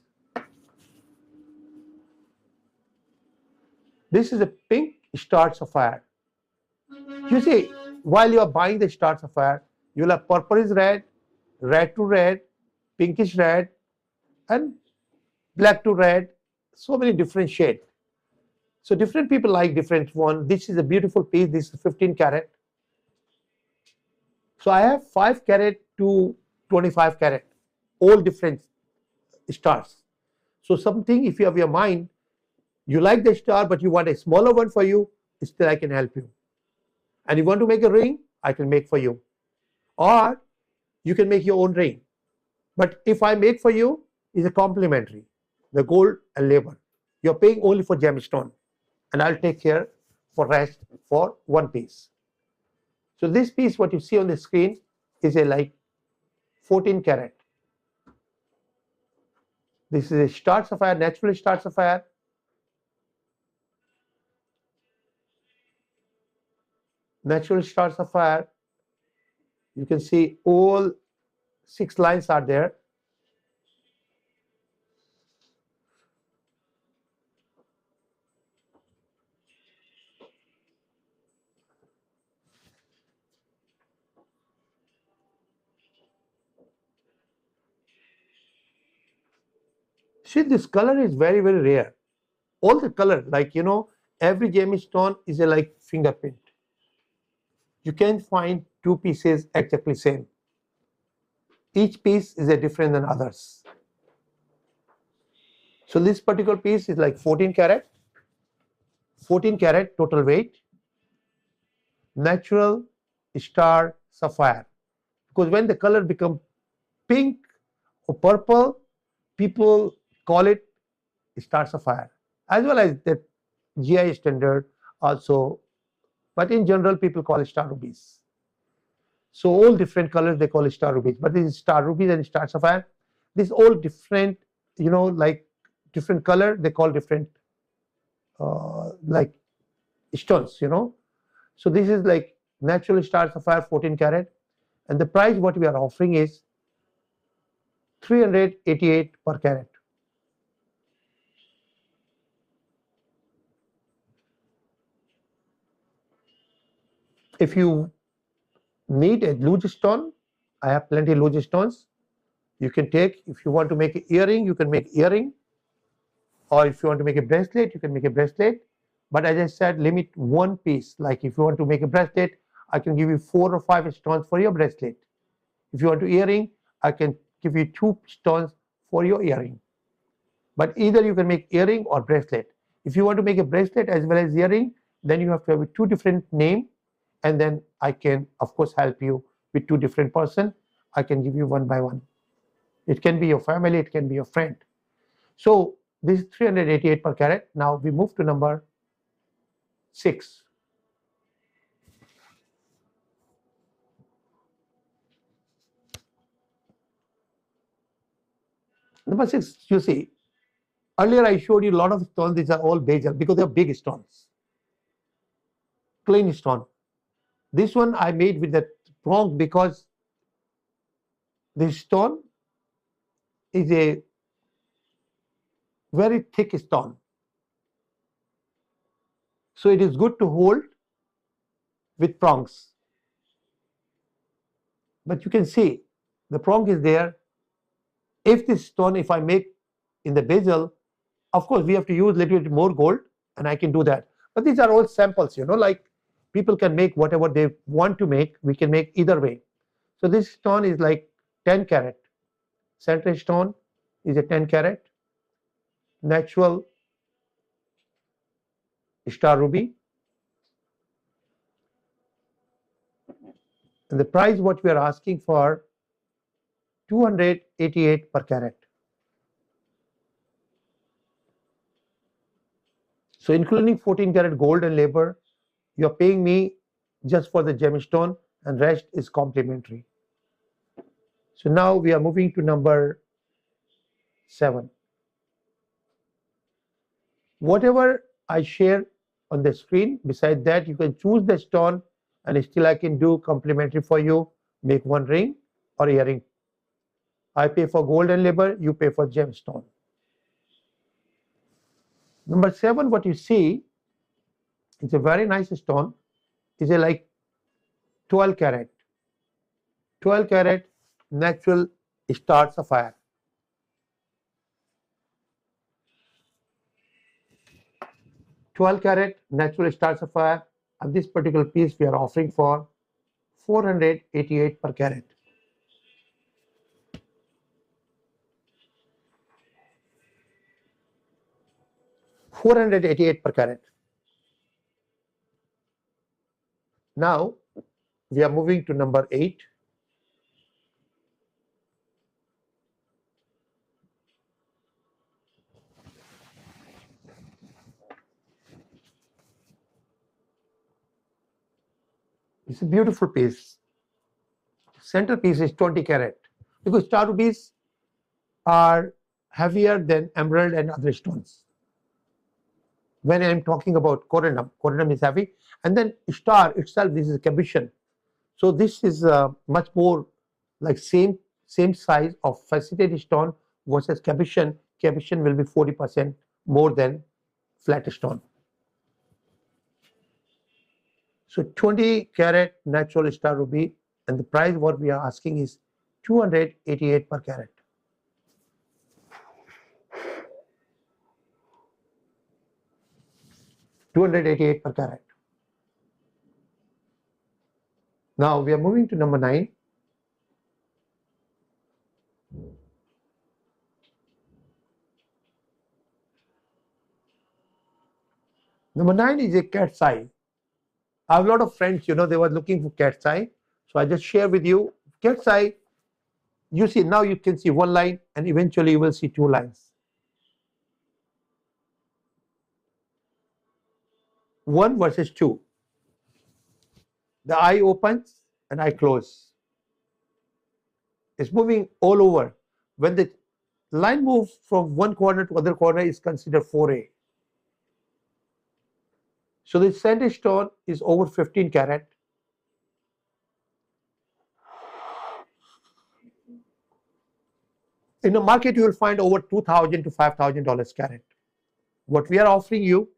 This is a pink star sapphire. You see, while you are buying the star sapphire, you'll have purple is red, red to red, pinkish red, and black to red, so many different shades. So different people like different one. This is a beautiful piece. This is 15 carat. So I have 5 carat to 25 carat, all different stars. So something, if you have your mind, you like the star, but you want a smaller one for you, still I can help you. And you want to make a ring, I can make for you. Or you can make your own ring. But if I make for you, is a complimentary, the gold and labor. You're paying only for gemstone, and I'll take care for rest for one piece. So this piece, what you see on the screen, is a like 14 carat. This is a star sapphire, natural star sapphire. Natural star sapphire. You can see all 6 lines are there. See, this color is very, very rare. All the color, like, you know, every gemstone is a like fingerprint. You can't find 2 pieces exactly same. Each piece is a different than others. So this particular piece is like 14 carat. 14 carat total weight. Natural star sapphire. Because when the color become pink or purple, people call it star sapphire, as well as the GIA standard also, but in general people call it star rubies. So all different colors they call it star rubies, but this is star rubies and star sapphire. This all different, you know, like different color they call different like stones, you know. So this is like natural star sapphire 14 carat, and the price what we are offering is 388 per carat. If you need a luge stone, I have plenty of luge stones. You can take, if you want to make an earring, you can make earring. Or if you want to make a bracelet, you can make a bracelet. But as I said, limit one piece. Like if you want to make a bracelet, I can give you 4 or 5 stones for your bracelet. If you want to earring, I can give you 2 stones for your earring. But either you can make earring or bracelet. If you want to make a bracelet as well as earring, then you have to have 2 different names. And then I can, of course, help you with 2 different person. I can give you one by one. It can be your family, it can be your friend. So this is 388 per carat. Now we move to number 6. Number 6, you see, earlier I showed you a lot of stones. These are all bezel because they are big stones. Plain stone. This one I made with the prong because this stone is a very thick stone. So it is good to hold with prongs. But you can see the prong is there. If this stone, if I make in the bezel, of course we have to use a little bit more gold, and I can do that. But these are all samples, you know, like people can make whatever they want to make. We can make either way. So this stone is like 10 carat. Center stone is a 10 carat. Natural star ruby. And the price what we are asking for, 288 per carat. So including 14 carat gold and labor, you are paying me just for the gemstone, and rest is complimentary. So now we are moving to number 7. Whatever I share on the screen, beside that you can choose the stone, and still I can do complimentary for you, make one ring or earring. I pay for gold and labor, you pay for gemstone. Number 7, what you see, it's a very nice stone. It's a like 12 carat. 12 carat natural star sapphire. $12 natural star sapphire, and this particular piece we are offering for 488 per carat. $488 per carat. Now we are moving to number 8. It's a beautiful piece. Center piece is 20 carat because star rubies are heavier than emerald and other stones. When I'm talking about corundum is heavy, and then star itself, this is a cabochon. So this is much more like same size of faceted stone versus cabochon. Cabochon will be 40% more than flat stone. So 20 carat natural star ruby, and the price what we are asking is 288 per carat. $288 per carat. Now we are moving to number 9. Number 9 is a KHACH. I have a lot of friends, they were looking for KHACH. So I just share with you KHACH. You see, now you can see one line, and eventually you will see 2 lines. 1 versus 2. The eye opens and eye closes. It's moving all over. When the line moves from one corner to other corner, is considered 4A. So the center stone is over 15 carat. In the market, you will find over $2,000 to $5,000 carat. What we are offering you,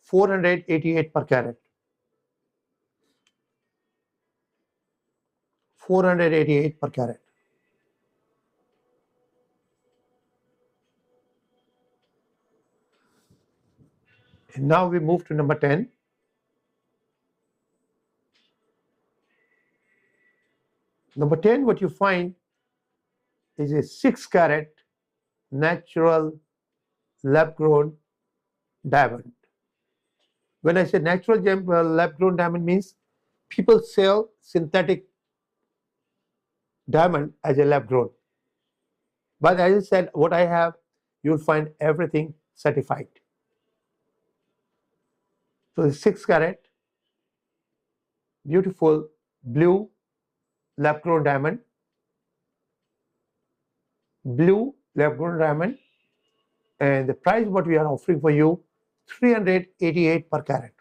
488 per carat. 488 per carat. And now we move to number 10. Number 10, what you find is a 6 carat natural lab-grown diamond. When I say natural lab-grown diamond, means people sell synthetic diamond as a lab-grown. But as I said, what I have, you'll find everything certified. So the 6 carat, beautiful blue lab-grown diamond. Blue lab-grown diamond, and the price what we are offering for you, 388 per carat.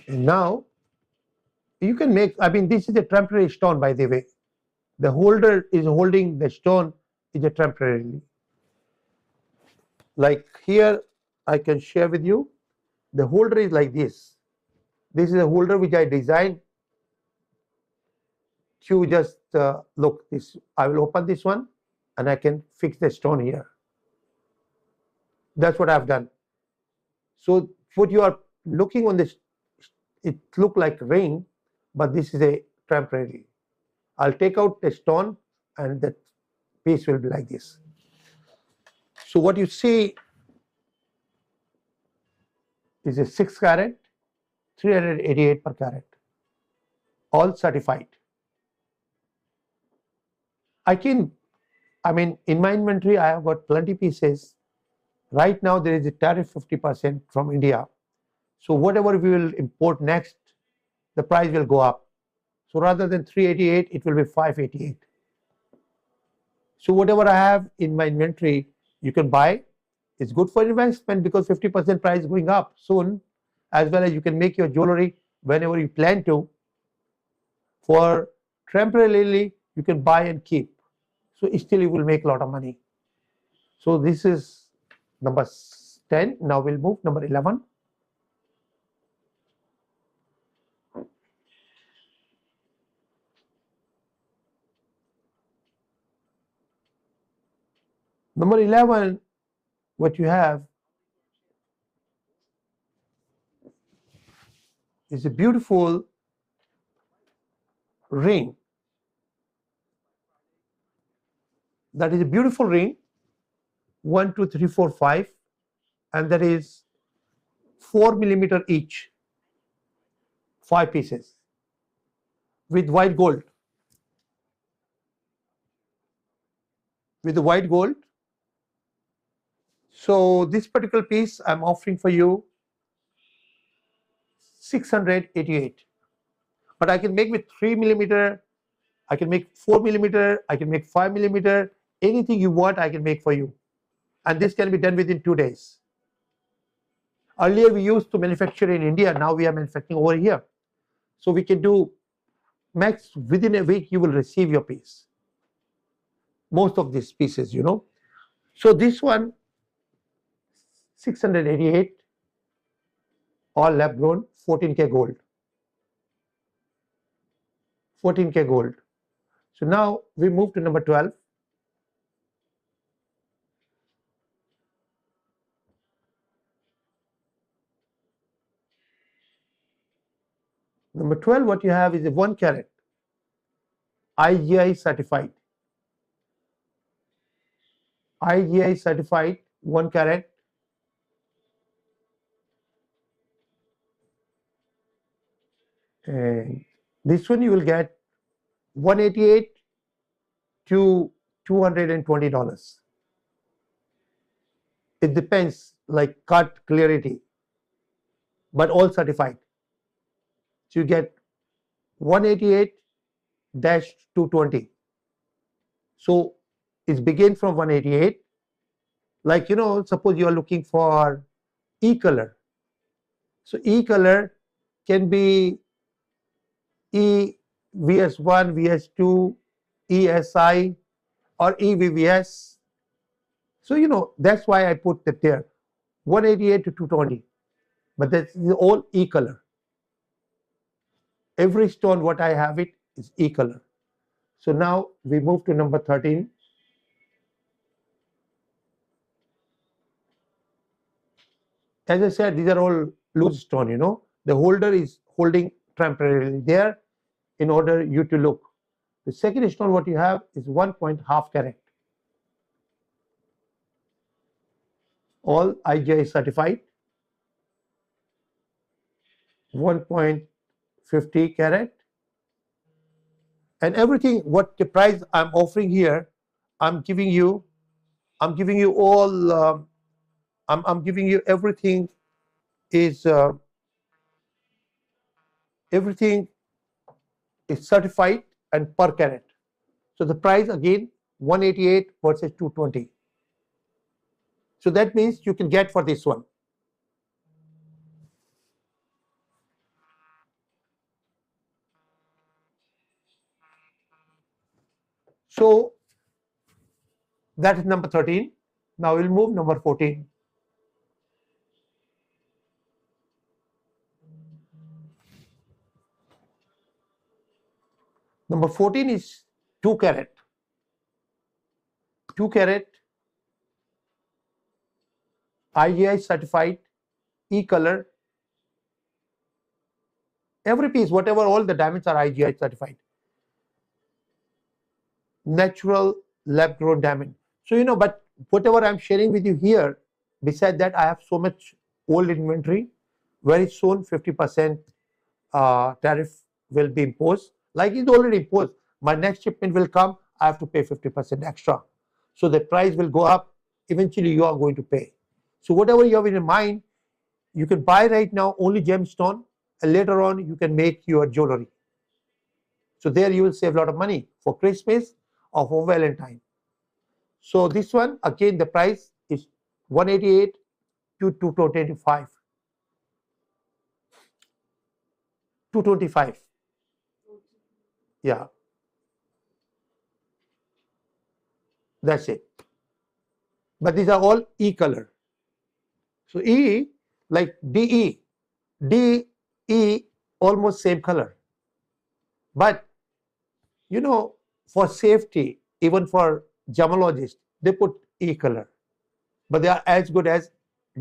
And now you can make, this is a temporary stone, by the way. The holder is holding the stone is a temporarily. Like here, I can share with you, the holder is like this. This is a holder which I designed to just look this. I will open this one and I can fix the stone here. That's what I've done. So what you are looking on this, it look like ring, but this is a temporary. I'll take out the stone and the piece will be like this. So what you see is a 6 carat, 388 per carat, all certified. In my inventory, I have got plenty pieces. Right now, there is a tariff 50% from India. So whatever we will import next, the price will go up. So rather than 388, it will be 588. So whatever I have in my inventory, you can buy. It's good for investment because 50% price is going up soon, as well as you can make your jewelry whenever you plan to. For temporarily, you can buy and keep. So still you will make a lot of money. So this is number 10. Now we'll move number 11. Number 11, what you have is a beautiful ring. That is a beautiful ring, 1, 2, 3, 4, 5, and that is 4 millimeter each, 5 pieces with white gold. With the white gold. So this particular piece I'm offering for you 688. But I can make with 3 millimeter, I can make 4 millimeter, I can make 5 millimeter, anything you want I can make for you. And this can be done within 2 days. Earlier we used to manufacture in India, now we are manufacturing over here. So we can do max within a week you will receive your piece. Most of these pieces, you know. So this one 688, all lab grown, 14K gold. 14K gold. So now we move to number 12. Number 12, what you have is a 1 carat IGI certified. IGI certified 1 carat. And this one you will get $188 to $220. It depends, like cut, clarity, but all certified. So you get 188-220. So it begins from 188. Like, you know, suppose you are looking for E color. So E color can be E VS1, VS2, ESI, or EVVS. So, you know, that's why I put that there, 188 to 220. But that's all E color. Every stone, what I have it is E color. So now we move to number 13. As I said, these are all loose stone, you know. The holder is holding temporarily there in order you to look. The second stone what you have is 1.5 carat. All IGI certified. 1.50 carat. And everything what the price I'm offering here, I'm giving you all I'm giving you everything is certified and per carat. So the price again 188 versus 220. So that means you can get for this one. So that is number 13. Now we'll move number 14. Number 14 is 2 carat. 2 carat IGI certified, E color. Every piece, whatever, all the diamonds are IGI certified. Natural lab grown diamond. So, you know, but whatever I'm sharing with you here, besides that, I have so much old inventory. Very soon, 50% tariff will be imposed. Like it's already imposed. My next shipment will come, I have to pay 50% extra. So the price will go up. Eventually, you are going to pay. So whatever you have in your mind, you can buy right now only gemstone, and later on you can make your jewelry. So there you will save a lot of money for Christmas or for Valentine. So this one, again, the price is 188 to 225. 225. Yeah. That's it. But these are all E color. So E, like DE, DE almost same color. But you know, for safety, even for gemologists, they put E color, but they are as good as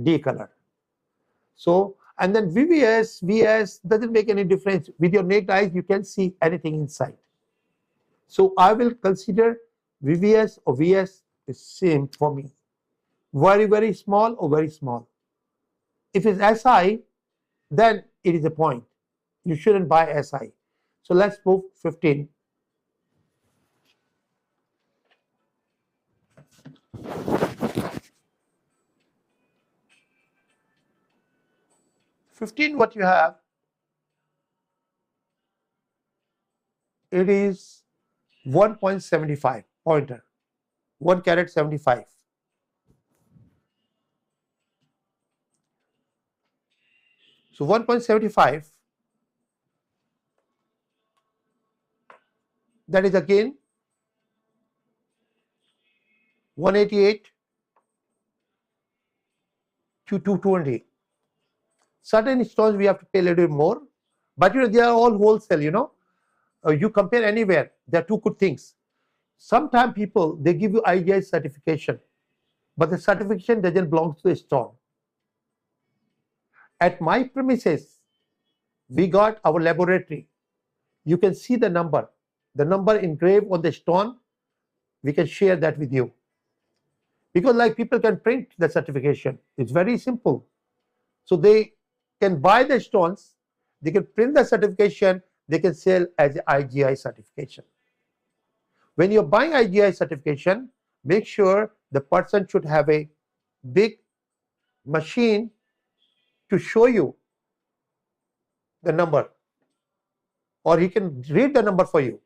D color. So, and then VVS, VS doesn't make any difference. With your naked eyes, you can see anything inside. So I will consider VVS or VS the same for me. Very, very small or very small. If it's SI, then it is a point. You shouldn't buy SI. So let's move 15. 15, what you have, it is 1.75 pointer, 1 carat 75. So 1.75, that is again 188 to 220. Certain stones we have to pay a little bit more, but you know, they are all wholesale, you know. You compare anywhere, there are two good things. Sometimes people, they give you IGI certification, but the certification doesn't belong to the stone. At my premises, we got our laboratory. You can see the number engraved on the stone. We can share that with you. Because like people can print the certification. It's very simple. So they can buy the stones, they can print the certification, they can sell as an IGI certification. When you're buying IGI certification, make sure the person should have a big machine to show you the number, or he can read the number for you.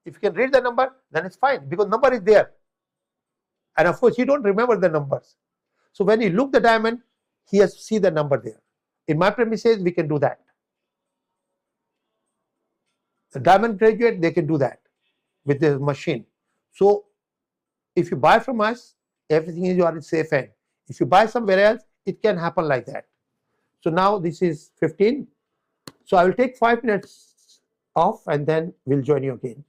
If you can read the number, then it's fine, because number is there. And of course, you don't remember the numbers. So when you look the diamond, he has to see the number there. In my premises, we can do that. The diamond graduate, they can do that with the machine. So if you buy from us, everything is you are in safe hand. If you buy somewhere else, it can happen like that. So now this is 15. So I will take 5 minutes off and then we'll join you again.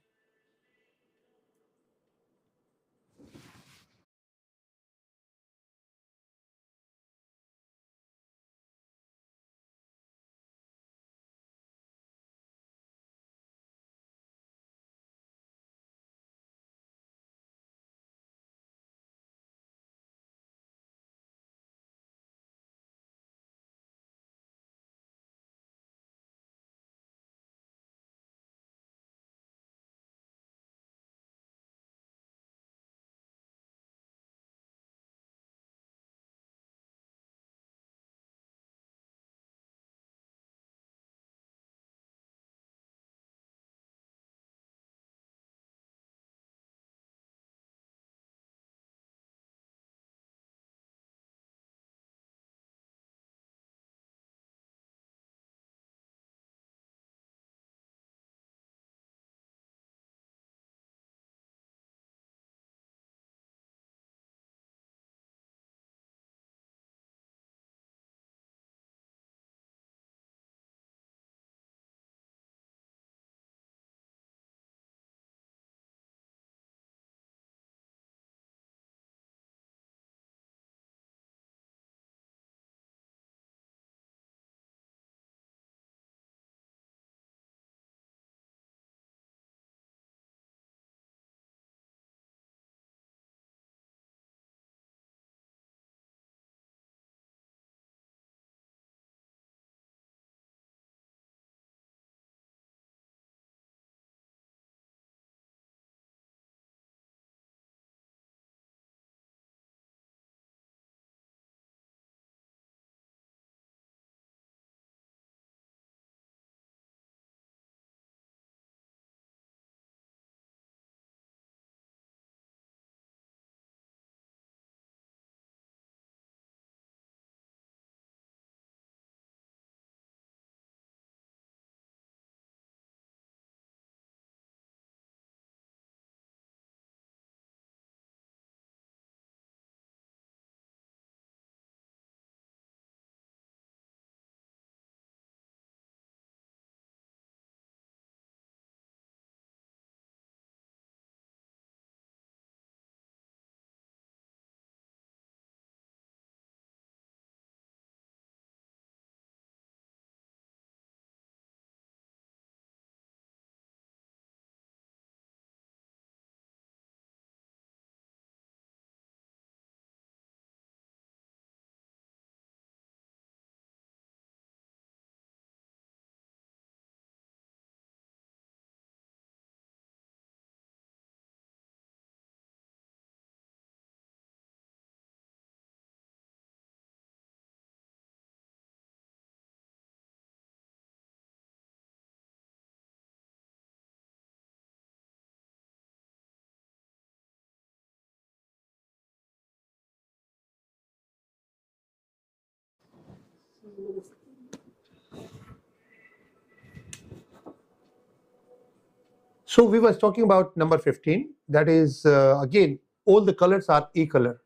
So we was talking about number 15. That is, again, all the colors are E-color,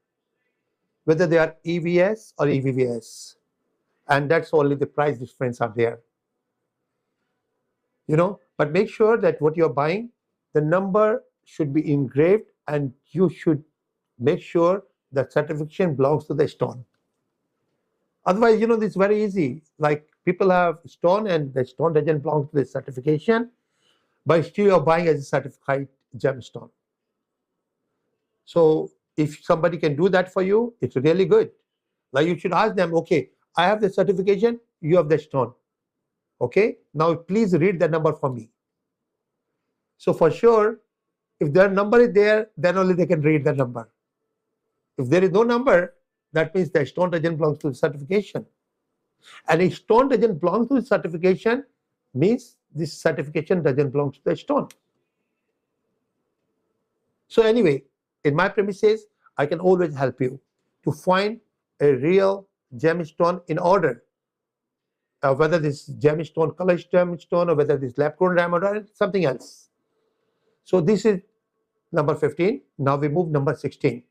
whether they are EVS or EVVS. And that's only the price difference are there. But make sure that what you're buying, the number should be engraved, and you should make sure that certification belongs to the stone. Otherwise, this is very easy. Like people have stone and the stone doesn't belong to the certification, but still you're buying as a certified gemstone. So if somebody can do that for you, it's really good. Like you should ask them, okay, I have the certification, you have the stone. Okay, now please read the number for me. So for sure, if their number is there, then only they can read the number. If there is no number, that means the stone doesn't belong to the certification. And if stone doesn't belong to the certification, means this certification doesn't belong to the stone. So anyway, in my premises, I can always help you to find a real gemstone in order. Whether this gemstone, color gemstone, or whether this lab-grown diamond or something else. So this is number 15. Now we move number 16.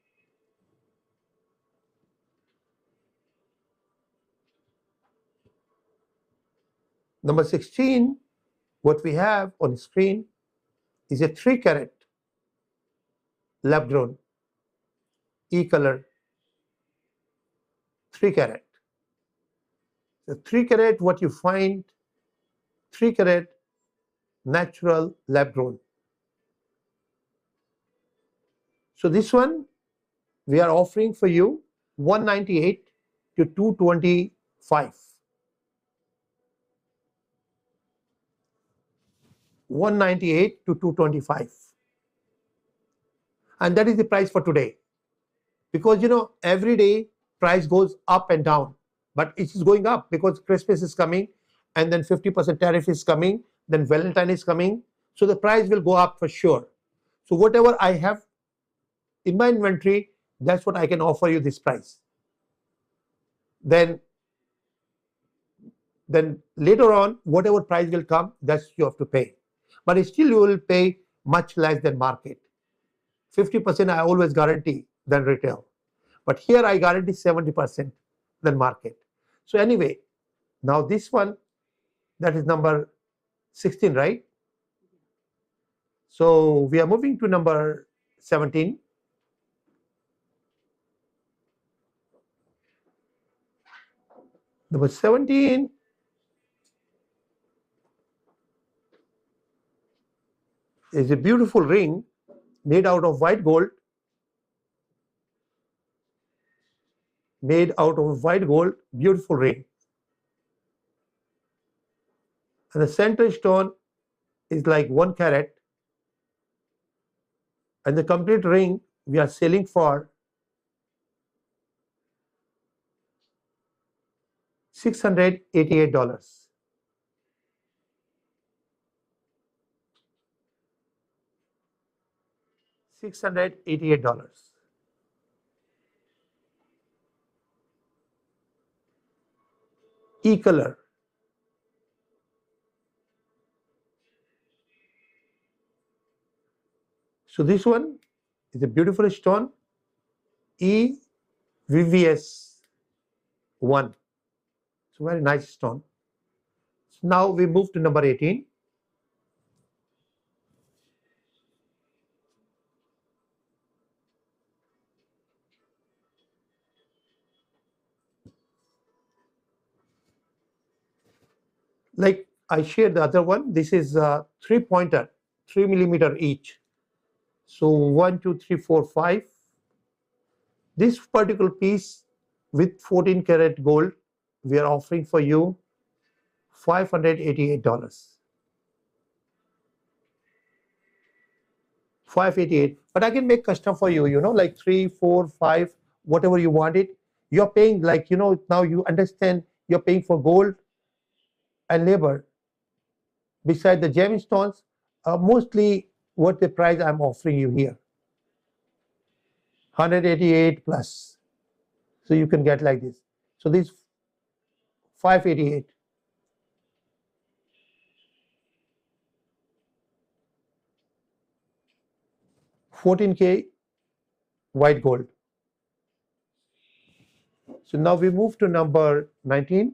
Number 16, what we have on the screen is a 3-carat lab-grown E-color 3-carat. The 3-carat, what you find, 3-carat natural lab-grown. So this one we are offering for you 198 to 225. 198 to 225. And that is the price for today. Because every day price goes up and down, but it is going up because Christmas is coming, and then 50% tariff is coming, then Valentine is coming, so the price will go up for sure. So whatever I have in my inventory, that's what I can offer you this price. Then later on, whatever price will come, that's you have to pay. But still you will pay much less than market. 50% I always guarantee than retail. But here I guarantee 70% than market. So anyway, now this one, that is number 16, right? So we are moving to number 17. Number 17 is a beautiful ring made out of white gold. Made out of white gold, beautiful ring. And the center stone is like 1 carat. And the complete ring we are selling for $688. $688. E-color. So this one is a beautiful stone, EVVS 1. It's a very nice stone. So now we move to number 18. Like I shared the other one, this is a 3-pointer, 3 millimeter each. So 1, 2, 3, 4, 5. This particular piece with 14 karat gold, we are offering for you $588. $588. But I can make custom for you, like 3, 4, 5, whatever you want it. You're paying like, now you understand you're paying for gold and labor. Beside the gemstones, mostly what the price I'm offering you here. 188 plus. So you can get like this. So this 588. 14K white gold. So now we move to number 19.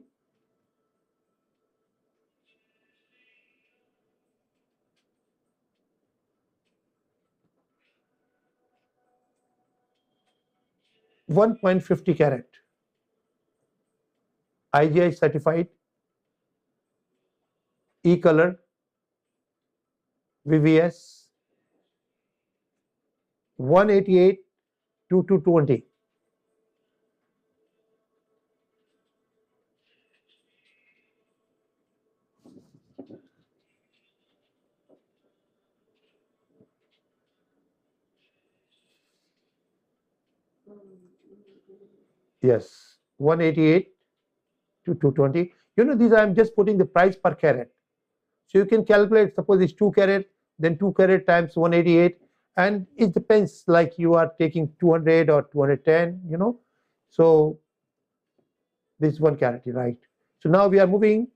$1.50 carat, IGI certified, E-color, VVS, 188 to 220. Yes, 188 to 220. You know, these I'm just putting the price per carat. So you can calculate, suppose it's 2 carat, then 2 carat times 188, and it depends, like you are taking 200 or 210, you know. So this is 1 carat, right? So now we are moving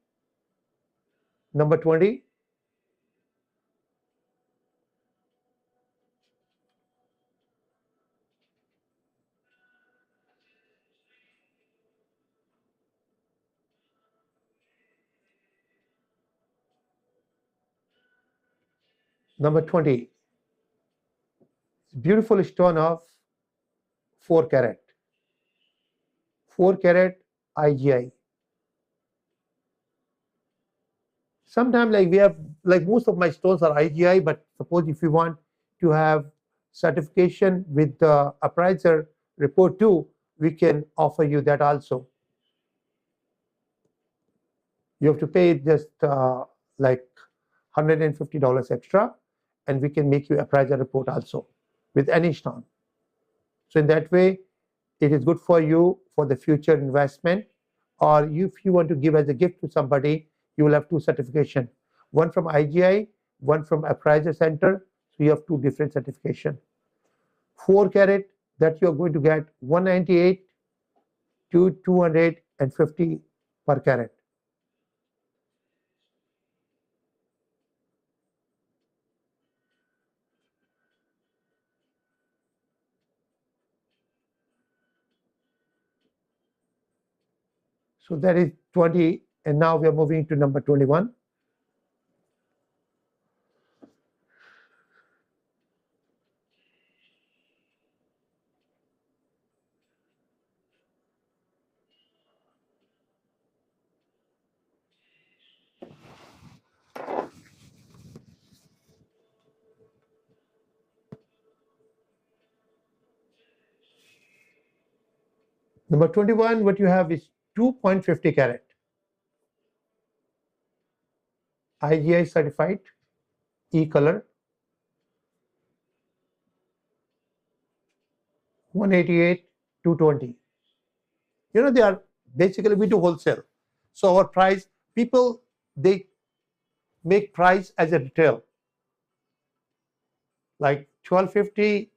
number 20. Number 20, beautiful stone of 4 carat. 4 carat IGI. Sometimes like we have, like most of my stones are IGI, but suppose if you want to have certification with the appraiser report too, we can offer you that also. You have to pay just like $150 extra, and we can make you appraiser report also with any stone. So in that way, it is good for you for the future investment, or if you want to give as a gift to somebody, you will have 2 certification, one from IGI, one from appraiser center. So you have 2 different certification. 4 carat, that you are going to get 198 to 250 per carat. So that is 20, and now we are moving to number 21. Number 21, what you have is 2.50 carat, IGI certified, E-color, 188, 220. You know, they are basically, we do wholesale. So our price, people, they make price as a retail, like 1250,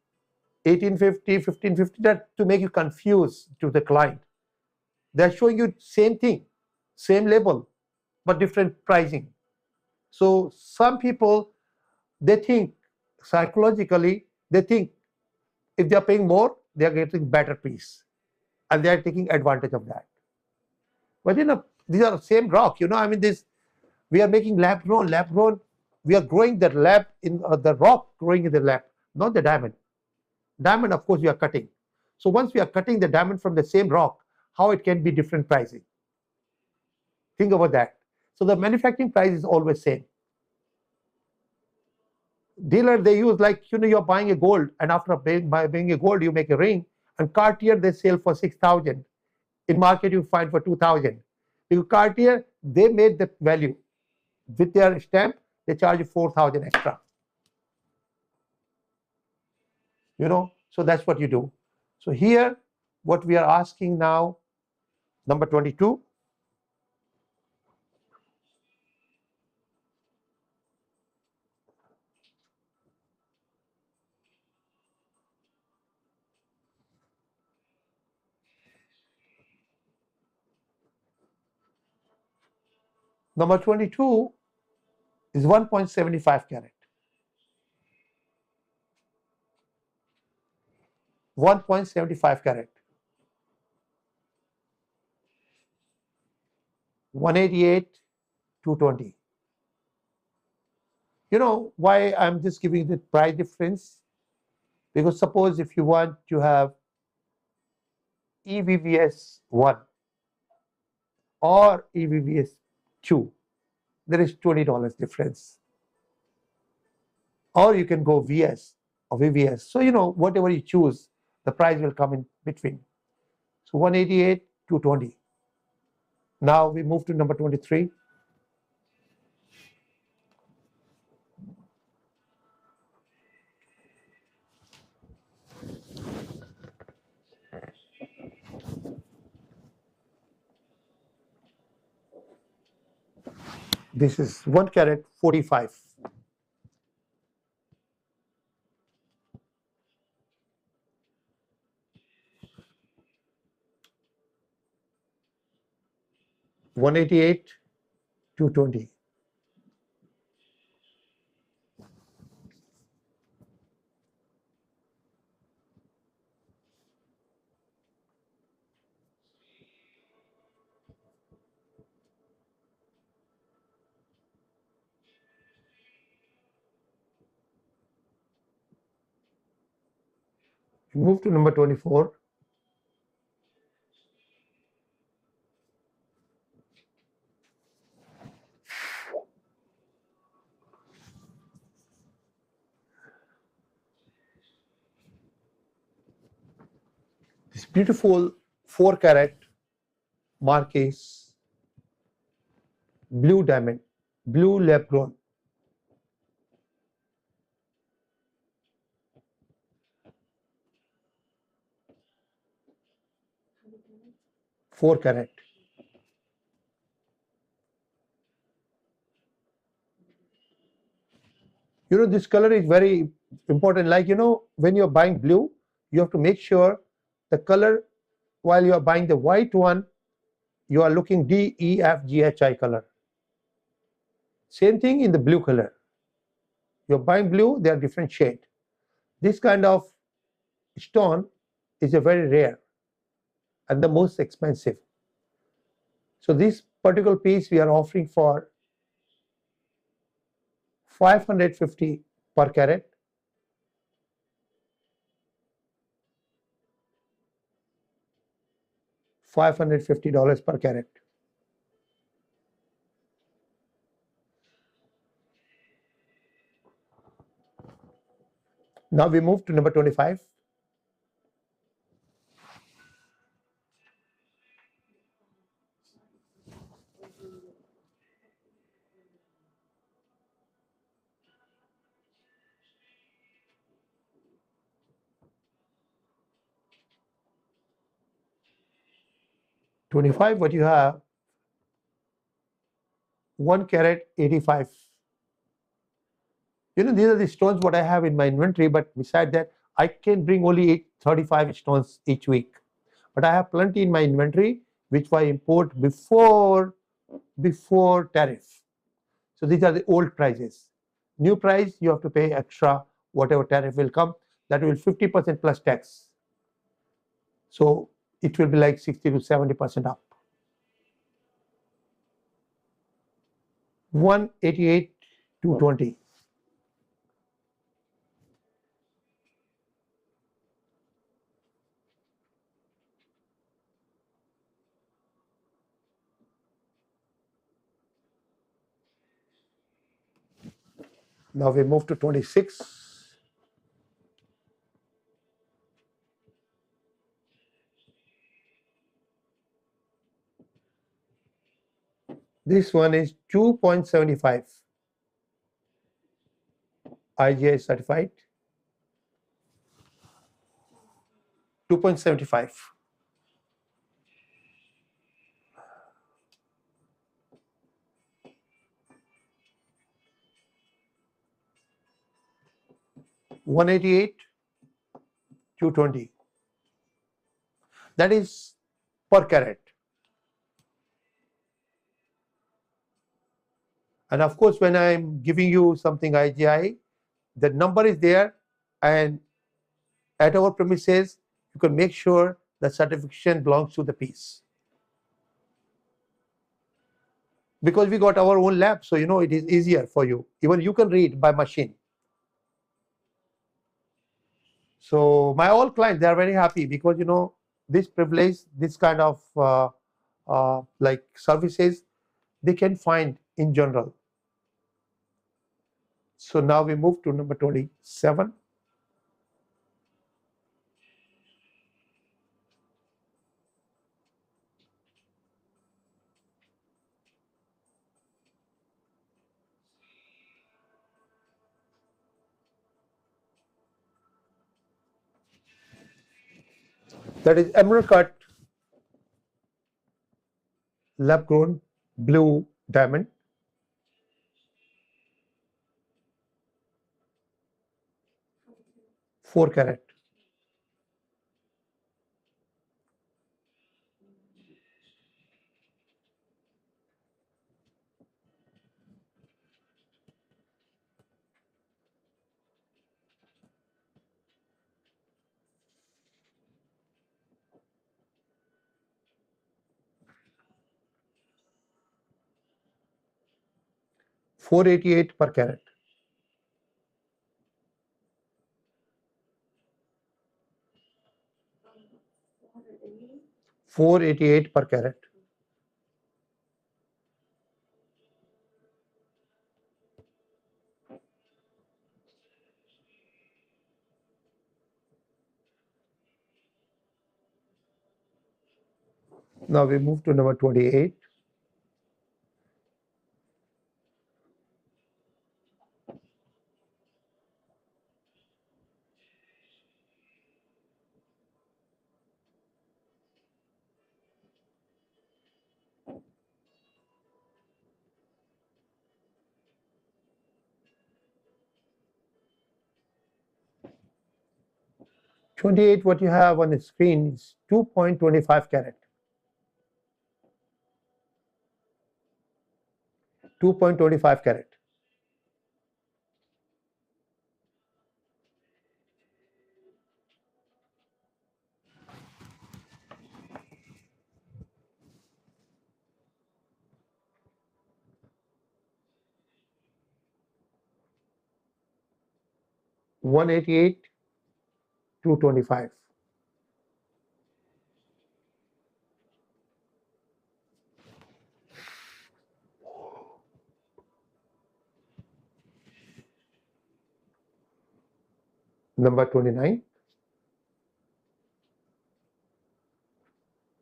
1850, 1550, that to make you confused to the client. They're showing you same thing, same label, but different pricing. So some people, they think psychologically, they think if they're paying more, they're getting better piece, and they're taking advantage of that. But you know, these are the same rock. You know, I mean, this, we are making lab grown. Lab grown, we are growing the lab in the rock, growing in the lab, not the diamond. Diamond, of course, we are cutting. So once we are cutting the diamond from the same rock, how it can be different pricing? Think about that. So the manufacturing price is always same. Dealer, they use, like, you know, you're buying a gold, and after buying a gold, you make a ring, and Cartier, they sell for 6,000. In market, you find for 2,000. Because Cartier, they made the value. With their stamp, they charge you 4,000 extra. You know, so that's what you do. So here, what we are asking now, number 22. Number 22 is 1.75 carat. 1.75 carat, 188, 220. You know why I'm just giving the price difference? Because suppose if you want to have EVVS 1 or EVVS 2, there is $20 difference. Or you can go VS or VVS. So, you know, whatever you choose, the price will come in between. So 188, 220. Now we move to number 23. This is 1 carat 45. $188, $220. Move to number 24. This beautiful 4 carat Marquise blue diamond, blue lab grown. Four carat. You know, this color is very important. Like, you know, when you're buying blue, you have to make sure the color, while you are buying the white one, you are looking D, E, F, G, H, I color. Same thing in the blue color. You're buying blue, they are different shade. This kind of stone is a very rare and the most expensive. So this particular piece we are offering for 550 per carat. $550 per carat. Now we move to number 25. What you have? 1 carat 85. You know, these are the stones what I have in my inventory, but beside that, I can bring only 35 stones each week. But I have plenty in my inventory, which I import before tariff. So these are the old prices. New price, you have to pay extra, whatever tariff will come, that will 50% plus tax. So it will be like 60 to 70% up. 188, 220. Now we move to 26. This one is 2.75 IGI certified. 2.75. $188, $220. That is per carat. And of course, when I'm giving you something IGI, the number is there, and at our premises, you can make sure the certification belongs to the piece. Because we got our own lab, so it is easier for you. Even you can read by machine. So my all clients, they are very happy because this privilege, this kind of like services, they can find in general. So now we move to number 27. That is emerald cut lab grown blue diamond. Four carat. $488 per carat. $488 per carat. Now we move to number 28. What you have on the screen is 2.25 carat. 2.25 carat. $188, $225. Number 29.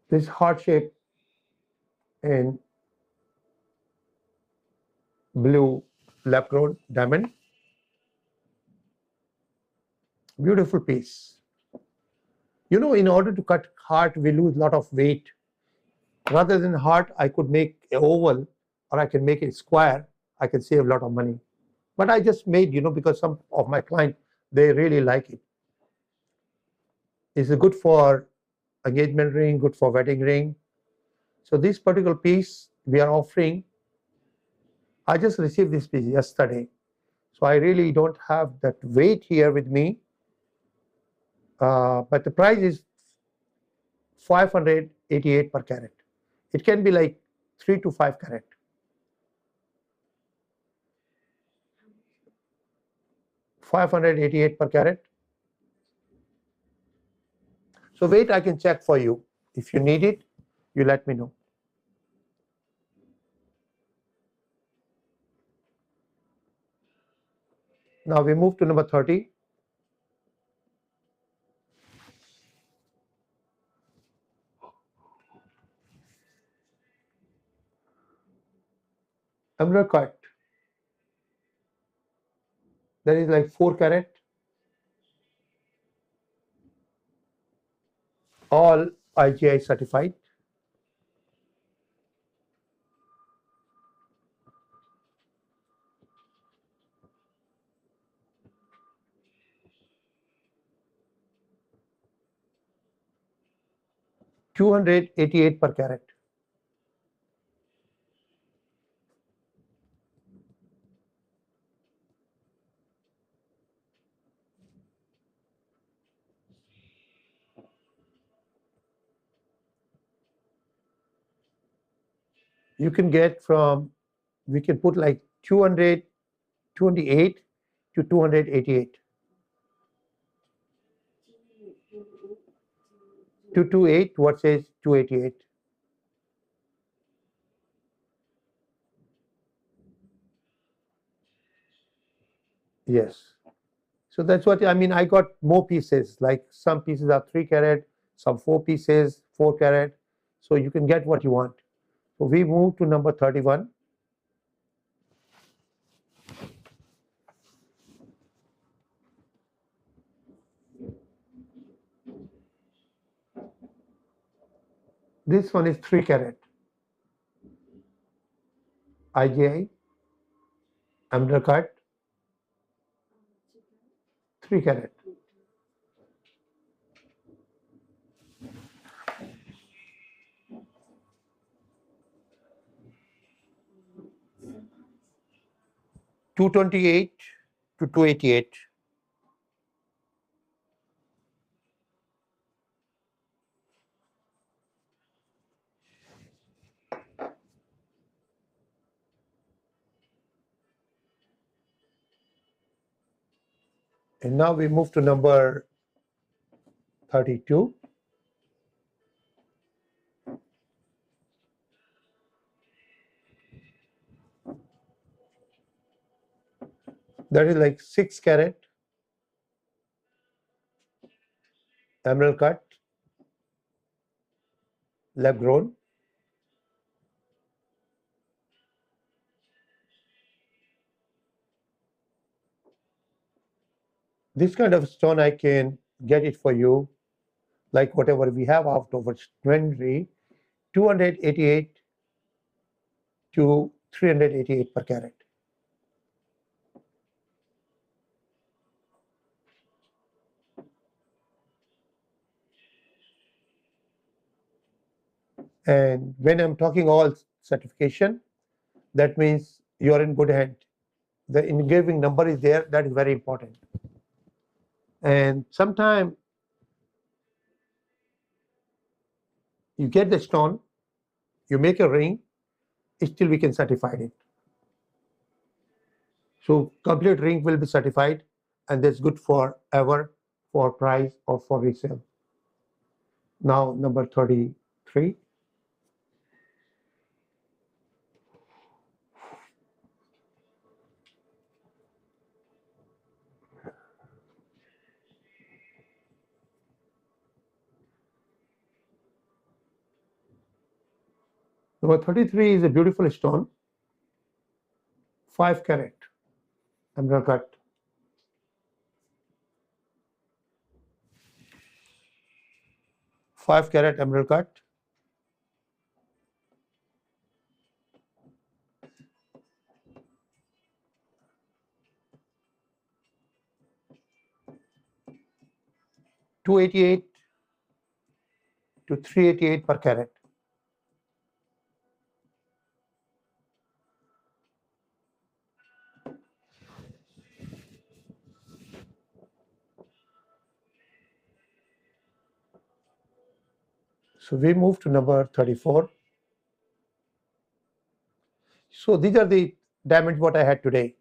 This heart shape in blue lab grown diamond. Beautiful piece. In order to cut heart, we lose a lot of weight. Rather than heart, I could make an oval or I can make it square. I can save a lot of money. But I just made, because some of my clients, they really like it. It's good for engagement ring, good for wedding ring. So this particular piece we are offering, I just received this piece yesterday. So I really don't have that weight here with me. But the price is $588 per carat. It can be like 3 to 5 carat. $588 per carat. So weight I can check for you. If you need it, you let me know. Now we move to number 30. Emerald cut. That is like 4 carat. All IGI certified. $288 per carat. you can get from, we can put like 228 to 288. 228 versus 288. Yes. So that's what I mean. I got more pieces, like some pieces are 3 carat, some 4 pieces, 4 carat. So you can get what you want. So we move to number 31. This one is 3 carat. IGI, undercut, 3 carat. $228 to $288. And now we move to number 32. That is like 6 carat emerald cut, lab grown. This kind of stone I can get it for you, like whatever we have out of inventory, 288 to 388 per carat. And when I'm talking all certification, that means you're in good hand. The engraving number is there, that is very important. And sometime you get the stone, you make a ring, still we can certify it. So complete ring will be certified, and that's good forever, for price or for resale. Now number 33. Number 33 is a beautiful stone, 5 carat emerald cut. Five carat emerald cut. $288 to $388 per carat. So we move to number 34. So these are the diamonds what I had today.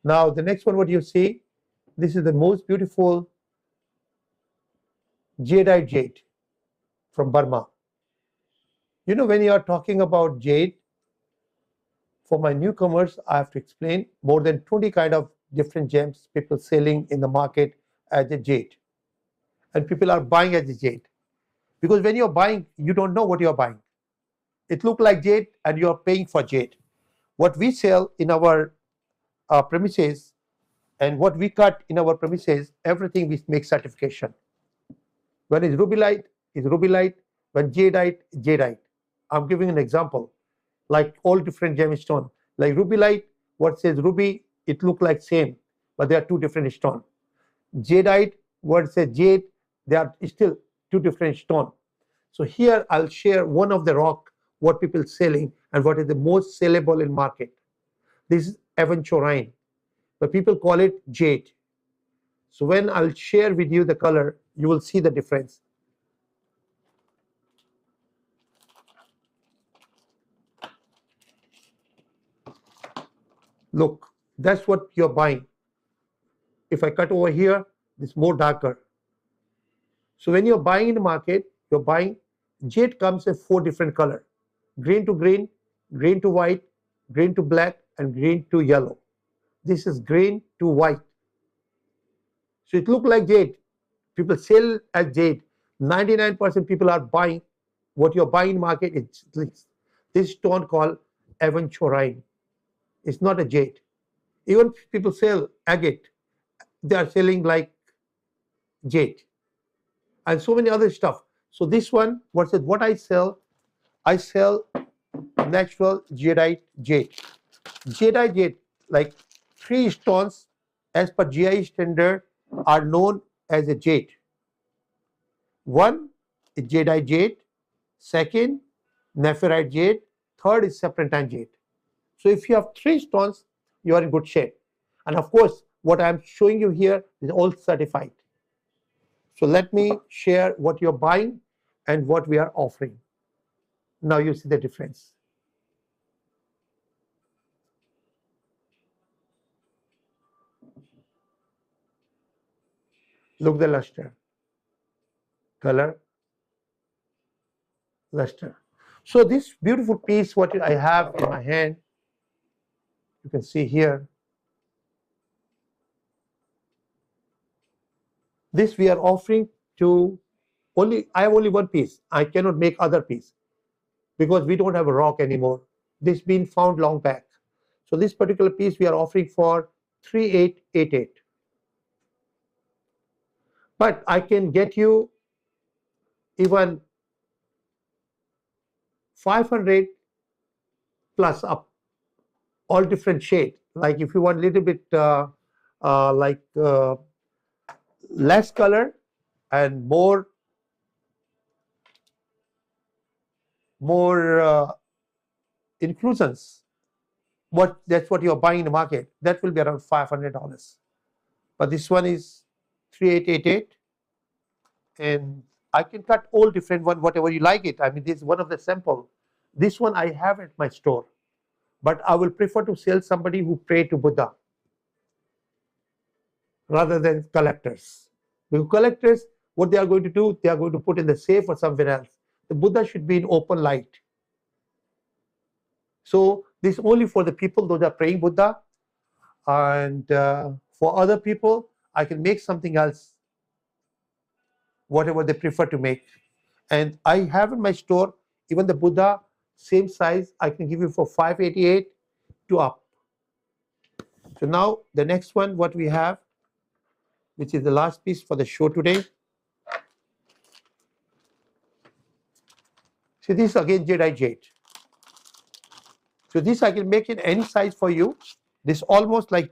Now the next one, what you see, this is the most beautiful jadeite jade from Burma. You know, when you are talking about jade, for my newcomers, I have to explain more than 20 kind of different gems people selling in the market as a jade. And people are buying as a jade. Because when you're buying, you don't know what you're buying. It looks like jade and you're paying for jade. What we sell in our premises and what we cut in our premises, everything we make certification. When it's rubylite, it's rubylite. When jadeite, jadeite. I'm giving an example, like all different gemstone. Like rubylite, what says ruby, it look like same, but they are two different stone. Jadeite, what says jade, they are still two different stone. So here I'll share one of the rock, what people selling and what is the most sellable in market. This is aventurine, but people call it jade. So when I'll share with you the color, you will see the difference. Look, that's what you're buying. If I cut over here, it's more darker. So when you're buying in the market, you're buying, jade comes in 4 different colors: green to green, green to white, green to black, and green to yellow. This is green to white. So it looks like jade. People sell as jade. 99% people are buying what you're buying in the market. It's this stone called aventurine. It's not a jade. Even people sell agate, they are selling like jade and so many other stuff. So this one, what I sell natural jadeite jade. Jadeite jade, like 3 stones as per GIA standard are known as a jade. One is jadeite jade, second nephrite jade, third is serpentine jade. So if you have 3 stones, you are in good shape. And of course, what I'm showing you here is all certified. So let me share what you're buying and what we are offering. Now you see the difference. Look the luster, color, luster. So this beautiful piece, what I have in my hand, you can see here. This we are offering to I have only one piece. I cannot make other piece because we don't have a rock anymore. This been found long back. So this particular piece we are offering for 3888. But I can get you even 500 plus up, all different shade. Like if you want a little bit less color and more inclusions, that's what you're buying in the market. That will be around $500. But this one is 3888, and I can cut all different one, whatever you like it. I mean, this is one of the sample. This one I have at my store, but I will prefer to sell somebody who pray to Buddha rather than collectors. Because collectors, what they are going to do, they are going to put in the safe or somewhere else. The Buddha should be in open light. So this is only for the people those are praying Buddha, and for other people, I can make something else, whatever they prefer to make. And I have in my store even the Buddha, same size, I can give you for 588 to up. So now the next one, what we have, which is the last piece for the show today. So this again jadeite jade. So this I can make in any size for you. This almost like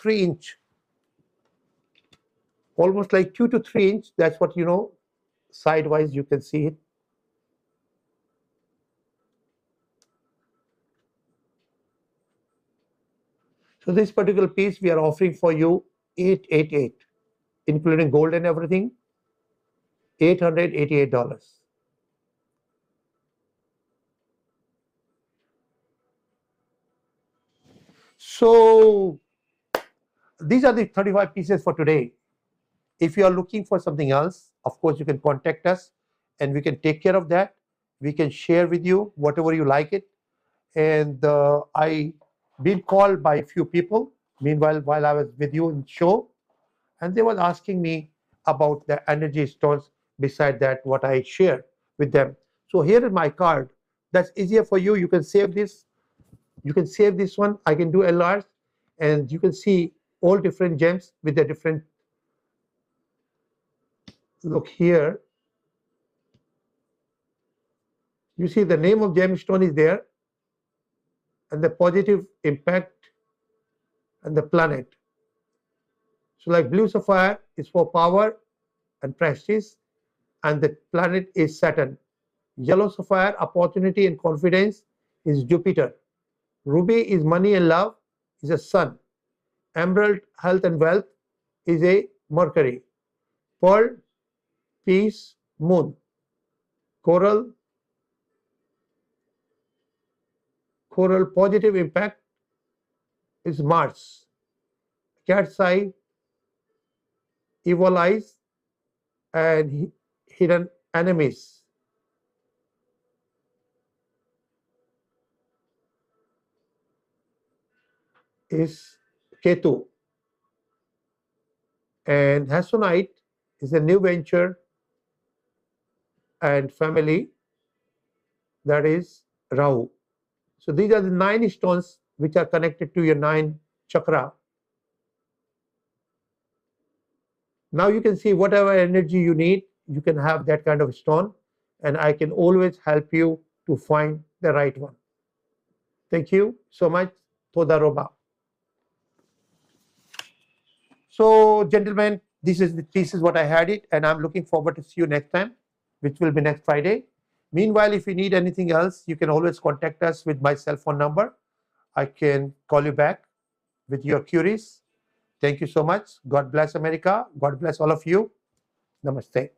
3 inch, almost like 2 to 3 inch. That's what you know. Sidewise you can see it. So this particular piece we are offering for you 888, including gold and everything, $888. So these are the 35 pieces for today. If you are looking for something else, of course you can contact us and we can take care of that. We can share with you whatever you like it. And I been called by a few people meanwhile while I was with you in show, and they were asking me about the energy stones beside that what I share with them. So here is my card. That's easier for you. You can save this. You can save this one. I can do LRs, and you can see all different gems with the different. Look here. You see the name of gemstone is there, and the positive impact and the planet. So like blue sapphire is for power and prestige, and the planet is Saturn. Yellow sapphire, opportunity and confidence, is Jupiter. Ruby is money and love, is a sun. Emerald, health and wealth, is a Mercury. Pearl, peace, moon. Coral coral positive impact is Mars. Cat's eye, evil eyes, and hidden enemies is Ketu. And Hasonite is a new venture and family, that is Rahu. So these are the 9 stones which are connected to your 9 chakra. Now you can see whatever energy you need, you can have that kind of stone, and I can always help you to find the right one. Thank you so much. Toda roba. So gentlemen, this is what I had it, and I'm looking forward to see you next time, which will be next Friday. Meanwhile, if you need anything else, you can always contact us with my cell phone number. I can call you back with your queries. Thank you so much. God bless America. God bless all of you. Namaste.